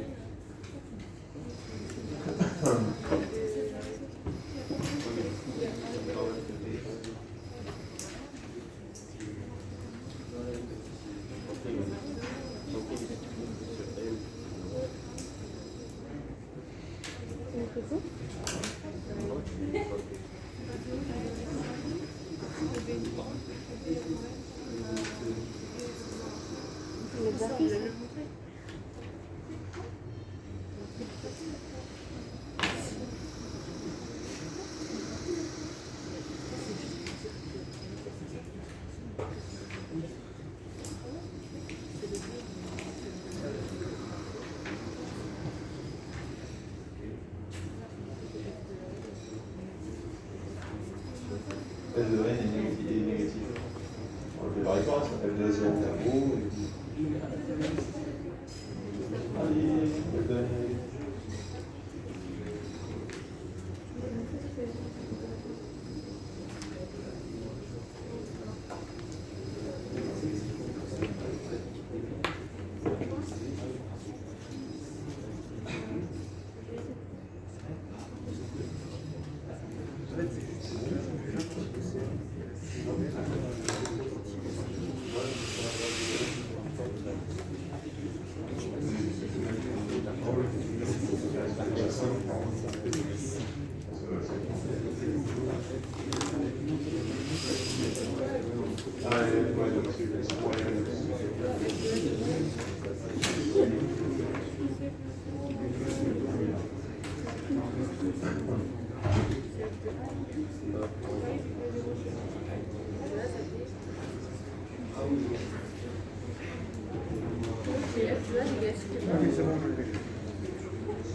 F de n est négatif. On le fait par exemple, ça s'appelle de 0 tableau. Allez, F de n est négatif.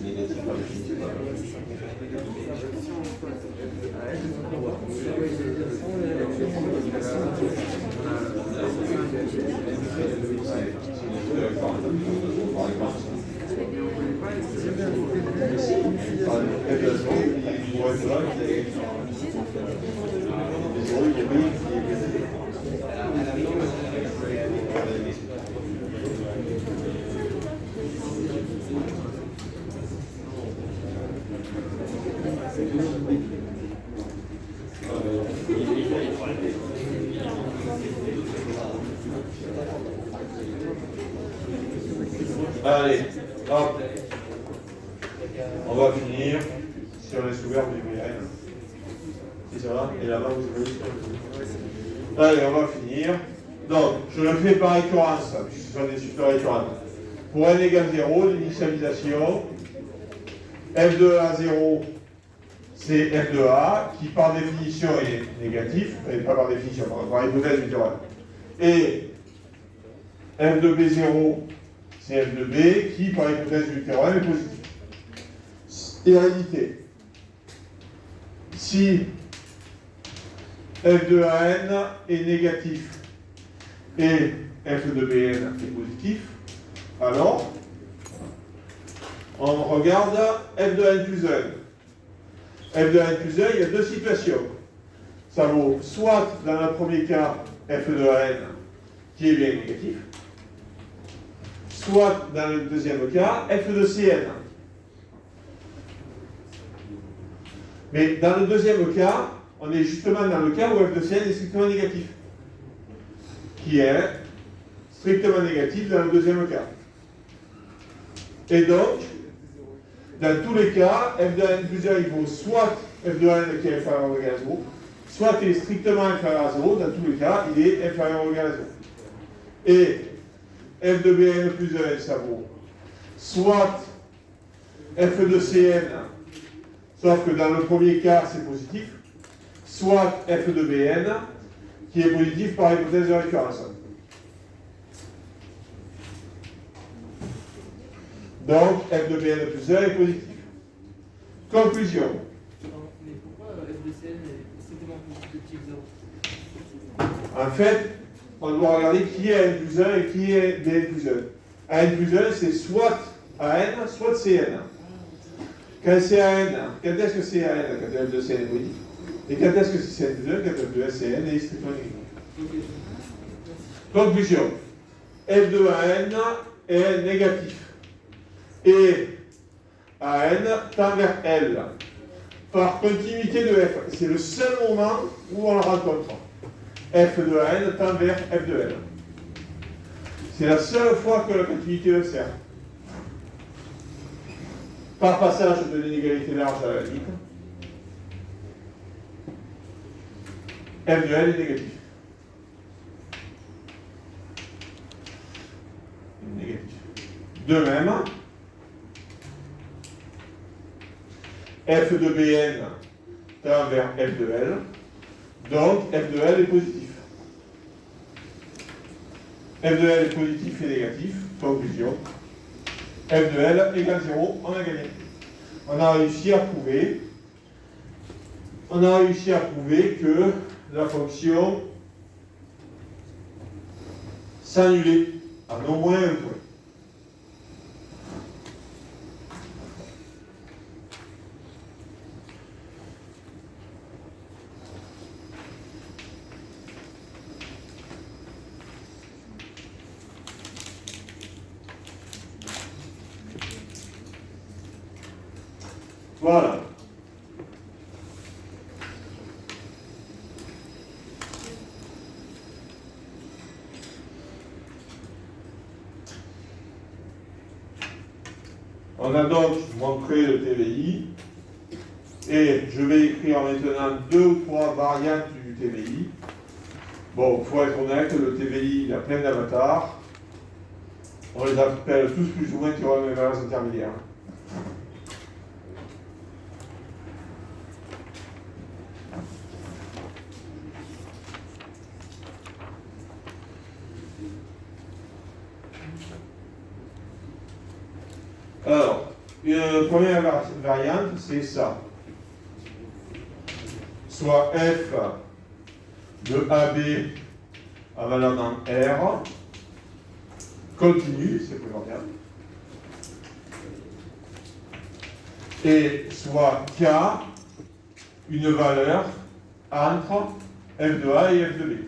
Négatif par définition. Allez, hop. On va finir sur les sous-verbes du BN. C'est ça, et là-bas vous voyez. Allez, on va finir. Donc, je le fais par récurrence, puisque ce sont des super récurrentes. Pour n égale 0, l'initialisation, f de a 0, c'est f de A qui par définition est négatif, et pas par définition, par hypothèse du théorème. Et f de B0, c'est f de B qui par hypothèse du théorème est positif. Hérédité. Si f de AN est négatif et f de Bn est positif, alors on regarde f de n plus 1. F de n plus 1, il y a deux situations. Ça vaut soit dans le premier cas f de n qui est bien négatif, soit dans le deuxième cas f de Cn. Mais dans le deuxième cas, on est justement dans le cas où f de Cn est strictement négatif, qui est strictement négatif dans le deuxième cas. Et donc, dans tous les cas, f de n plus 1, il vaut soit f de n qui est inférieur ou égal à 0, soit il est strictement inférieur à 0, dans tous les cas, il est inférieur ou égal à 0. Et f de Bn plus 1, ça vaut soit f de Cn, sauf que dans le premier cas, c'est positif, soit f de Bn, qui est positif par hypothèse de récurrence. Donc, f de Bn plus 1 est positif. Conclusion.
Mais pourquoi f de Cn est strictement positif de type 0?
En fait, on doit regarder qui est n plus 1 et qui est Bn plus 1. n plus 1, c'est soit AN, soit Cn. Quand c'est AN, quand est-ce que c'est AN? Quand f de Cn est positif. Et quand est-ce que c'est Cn plus 1? Quand f de Cn est strictement négatif. Conclusion. f de AN est négatif. Et AN tend vers L par continuité de f. C'est le seul moment où on le rencontre. F de AN tend vers f de L. C'est la seule fois que la continuité le sert. Par passage de l'inégalité large à la limite, f de L est négatif. De même, f de Bn tend vers f de L, donc f de L est positif. F de L est positif et négatif, conclusion. F de L égale 0, on a gagné. On a réussi à prouver que la fonction s'annulait en au moins un point. Voilà. On a donc montré le TVI et je vais écrire maintenant 2 ou 3 variantes du TVI. Bon, il faut être honnête, le TVI il a plein d'avatars. On les appelle tous plus ou moins théorèmes d'invariance intermédiaire. Alors, une première variante, c'est ça. Soit f de AB à valeur dans R continue, c'est primordial. Et soit K une valeur entre f de A et f de B.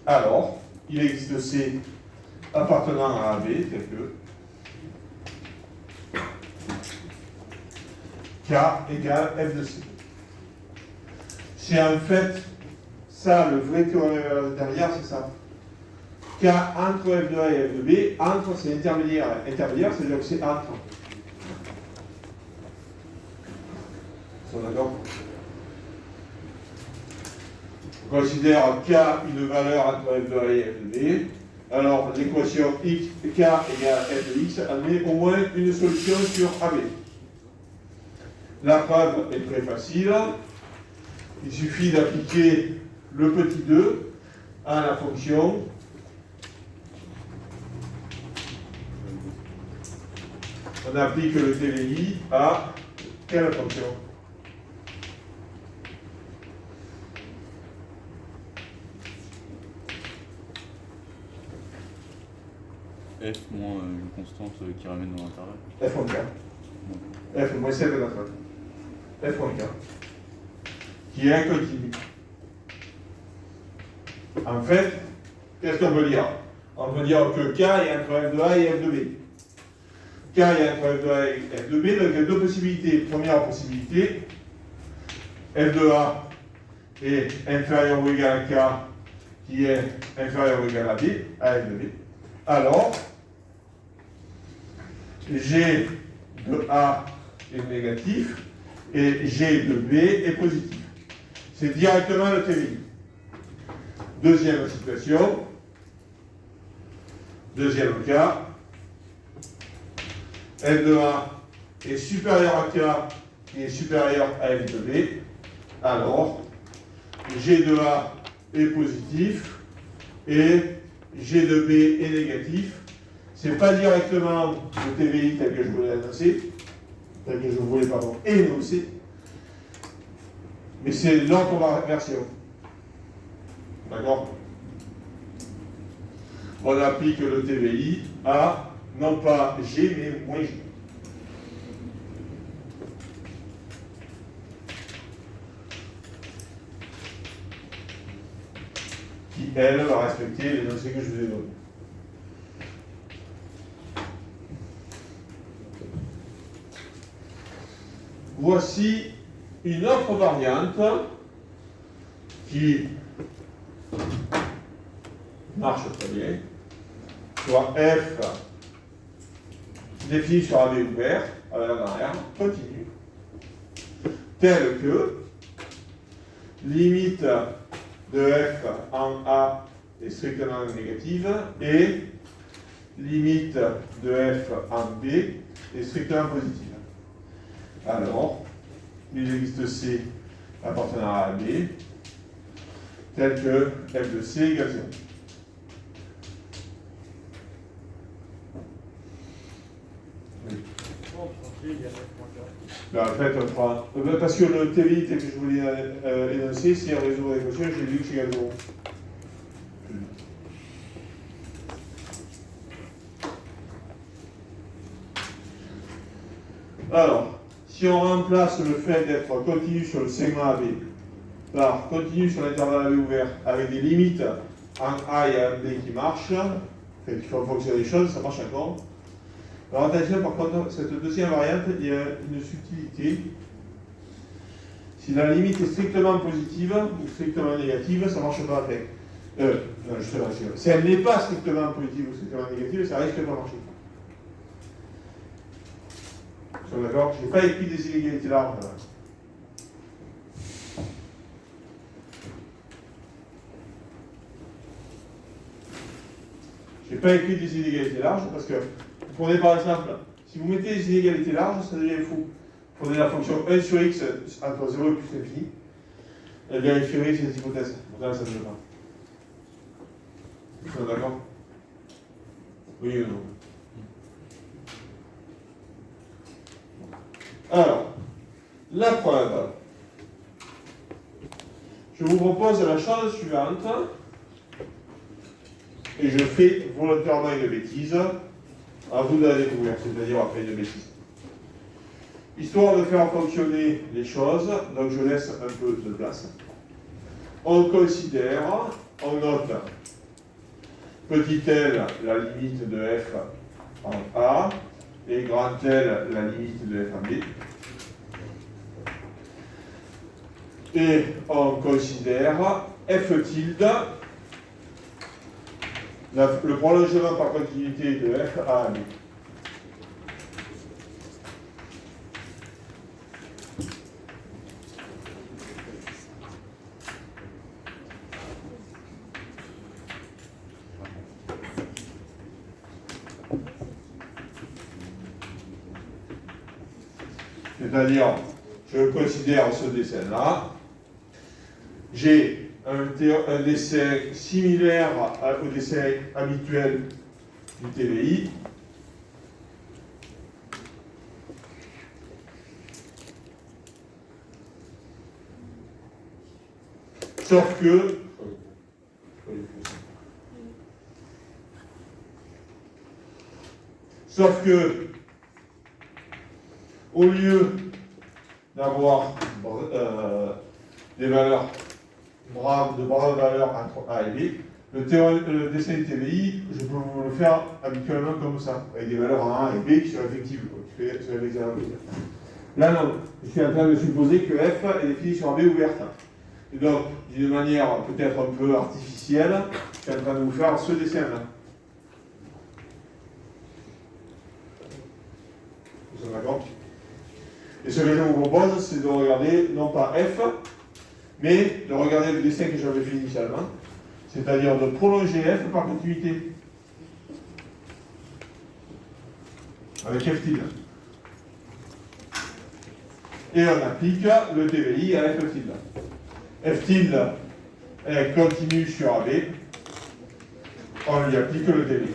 Alors, il existe C appartenant à AB, tel que K égale F de C. C'est en fait ça, le vrai théorème intermédiaire, c'est ça. K entre F de A et F de B, entre c'est intermédiaire. Intermédiaire, c'est-à-dire que c'est entre. Ils sont d'accord? On considère K une valeur entre F de A et F de B. Alors, l'équation k égale f de x admet au moins une solution sur AB. La preuve est très facile. Il suffit d'appliquer le petit 2 à la fonction on applique le TVI à quelle fonction?
F moins une constante qui ramène dans l'intervalle.
F moins K. F moins 7 de la fin. F moins K. Qui est un continu. En fait, qu'est-ce qu'on veut dire? On veut dire que K est entre F de A et F de B. K est entre F de A et F de B, donc il y a deux possibilités. Première possibilité, F de A est inférieur ou égal à K, qui est inférieur ou égal à B, à F de B. Alors, G de A est négatif et G de B est positif. C'est directement le TVI. Deuxième situation, deuxième cas, F de A est supérieur à K qui est supérieur à F de B, alors G de A est positif et G de B est négatif. Ce n'est pas directement le TVI tel que je voulais annoncer, tel que je voulais énoncer, mais c'est l'autre version. D'accord? On applique le TVI à non pas G mais moins G. Qui, elle, va respecter l'énoncé que je vous ai donné. Voici une autre variante qui marche très bien, soit F défini sur AB ouvert, avec la barrière, continue, telle que limite de F en A est strictement négative et limite de F en B est strictement positive. Alors, il existe C appartenant à AB, tel que F de C égale 0. Oui. Ben, en fait, on prend. Parce que le TVI tel que je voulais énoncer, si on résout l'équation, j'ai dit que c'est égal à 0. Alors, si on remplace le fait d'être continu sur le segment AB par continu sur l'intervalle AB ouvert avec des limites en A et en B qui marchent, qui font fonctionner les choses, ça marche encore. Alors attention, par contre, cette deuxième variante, il y a une subtilité. Si la limite est strictement positive ou strictement négative, ça ne marche pas avec. Non, justement, si elle n'est pas strictement positive ou strictement négative, ça risque de pas marcher. Vous êtes d'accord? Je n'ai pas écrit des inégalités larges. Je n'ai pas écrit des inégalités larges parce que, vous prenez par exemple, si vous mettez des inégalités larges, ça devient fou. Vous prenez la fonction 1 sur x entre 0 et plus l'infini, elle vérifierait cette hypothèse. Pourtant, ça ne veut pas. Vous êtes d'accord? Oui ou non? Alors, la preuve. Je vous propose la chose suivante, et je fais volontairement une bêtise, à vous de la découvrir, c'est-à-dire après une bêtise. Histoire de faire fonctionner les choses, donc je laisse un peu de place. On considère, on note petit l la limite de f en A, et grand L la limite de f en B. Et on considère f tilde le prolongement par continuité de f A à B. C'est-à-dire, je considère ce dessin-là, j'ai un dessin similaire au dessin habituel du TVI. Sauf que, au lieu d'avoir des valeurs de bras de valeurs entre A et B, le dessin du TVI, je peux vous le faire habituellement comme ça, avec des valeurs en A et B qui sont effectives, qui sont l'examen. Là non, je suis en train de supposer que F est défini sur un B ouverte. Et donc, d'une manière peut-être un peu artificielle, je suis en train de vous faire ce dessin-là. Vous êtes d'accord? Et ce que je vous propose, c'est de regarder non pas F, mais de regarder le dessin que j'avais fait initialement, c'est-à-dire de prolonger F par continuité. Avec F tilde. Et on applique le TVI à F tilde. F tilde est continue sur AB, on lui applique le TVI.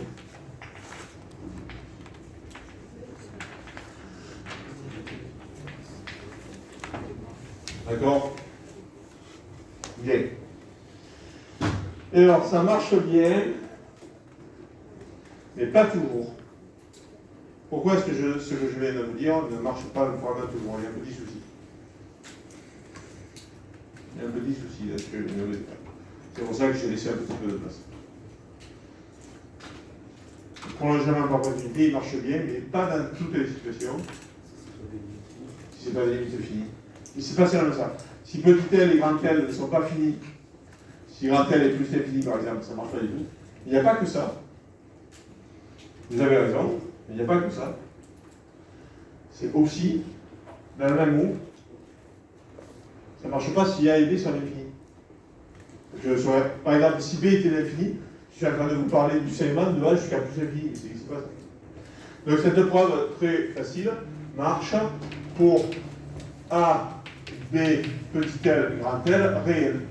D'accord? Bien. Et alors, ça marche bien, mais pas toujours. Pourquoi est-ce que ce que je viens de vous dire ne marche pas vraiment toujours? Il y a un petit souci. Il y a un petit souci là-dessus. C'est pour ça que j'ai laissé un petit peu de place. Le prolongement par continuité, il marche bien, mais pas dans toutes les situations. Si ce n'est pas des limites finies. Et c'est pas seulement ça. Si petit L et grand L ne sont pas finis, si grand L est plus infini par exemple, ça ne marche pas du tout. Il n'y a pas que ça. Vous avez raison, mais il n'y a pas que ça. C'est aussi, dans le même mot, ça ne marche pas si A et B sont infinis. Par exemple, si B était l'infini, je suis en train de vous parler du segment de A jusqu'à plus infini. C'est pas ça. Donc cette preuve très facile marche pour A, B, petit l, grand L, réel.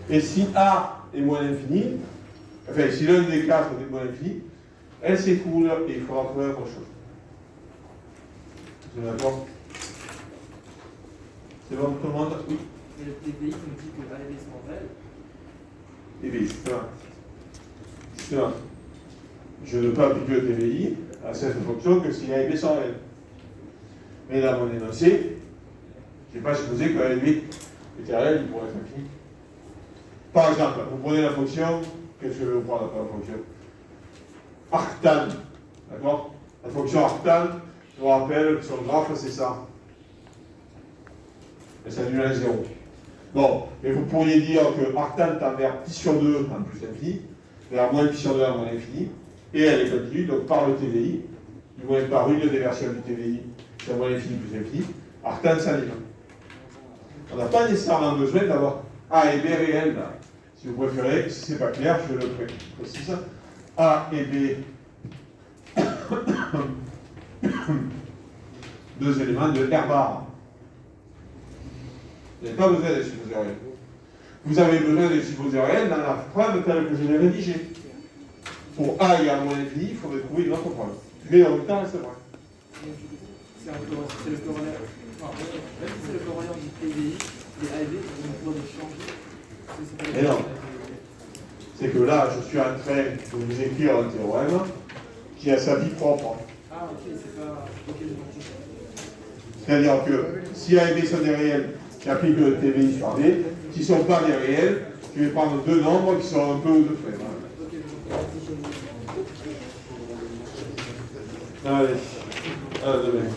Et si A est moins l'infini, enfin si l'un des quatre est moins l'infini, elle s'écoule et il faudra trouver autre chose. Vous êtes d'accord? C'est bon tout le monde? Oui.
Et le TVI nous dit que A et B sont réels.
Eh bien, justement, je ne peux pas appliquer le TVI à cette fonction que si A et B sont réels. Mais dans mon énoncé, je n'ai pas supposé que A et B étaient réels, ils pourraient être infinis. Par exemple, vous prenez la fonction, qu'est-ce que je vais vous prendre la fonction? Arctan, d'accord? La fonction arctan, je vous rappelle que son graphe, c'est ça. Et ça annule à 0. Bon, mais vous pourriez dire que arctan tend vers pi sur 2 en plus infini, vers moins pi sur 2 en moins infini, et elle est continue, donc par le TVI, du moins par une des versions du TVI, c'est moins infini plus infini, arctan s'annule. On n'a pas nécessairement besoin d'avoir A et B réels là. Si vous préférez, si ce n'est pas clair, je le précise. A et B, deux éléments de R bar. Vous n'avez pas besoin des supposés réels. Vous avez besoin des supposés réels dans la preuve telle que je l'ai rédigée. Pour A égale moins infini, il faudrait trouver une autre preuve. Mais en même temps, c'est vrai.
C'est le corollaire. Enfin, même si c'est le corollaire du TVI, les A et B, on pourrait les changer.
Mais non. C'est que là, je suis en train de vous écrire un théorème qui a sa vie propre.
Ah, ok, c'est pas. Ok, j'ai compris.
C'est-à-dire que si A et B sont des réels, j'applique le TVI sur B. S'ils ne sont pas des réels, je vais prendre deux nombres qui sont un peu ou deux près. Voilà. Allez, à demain.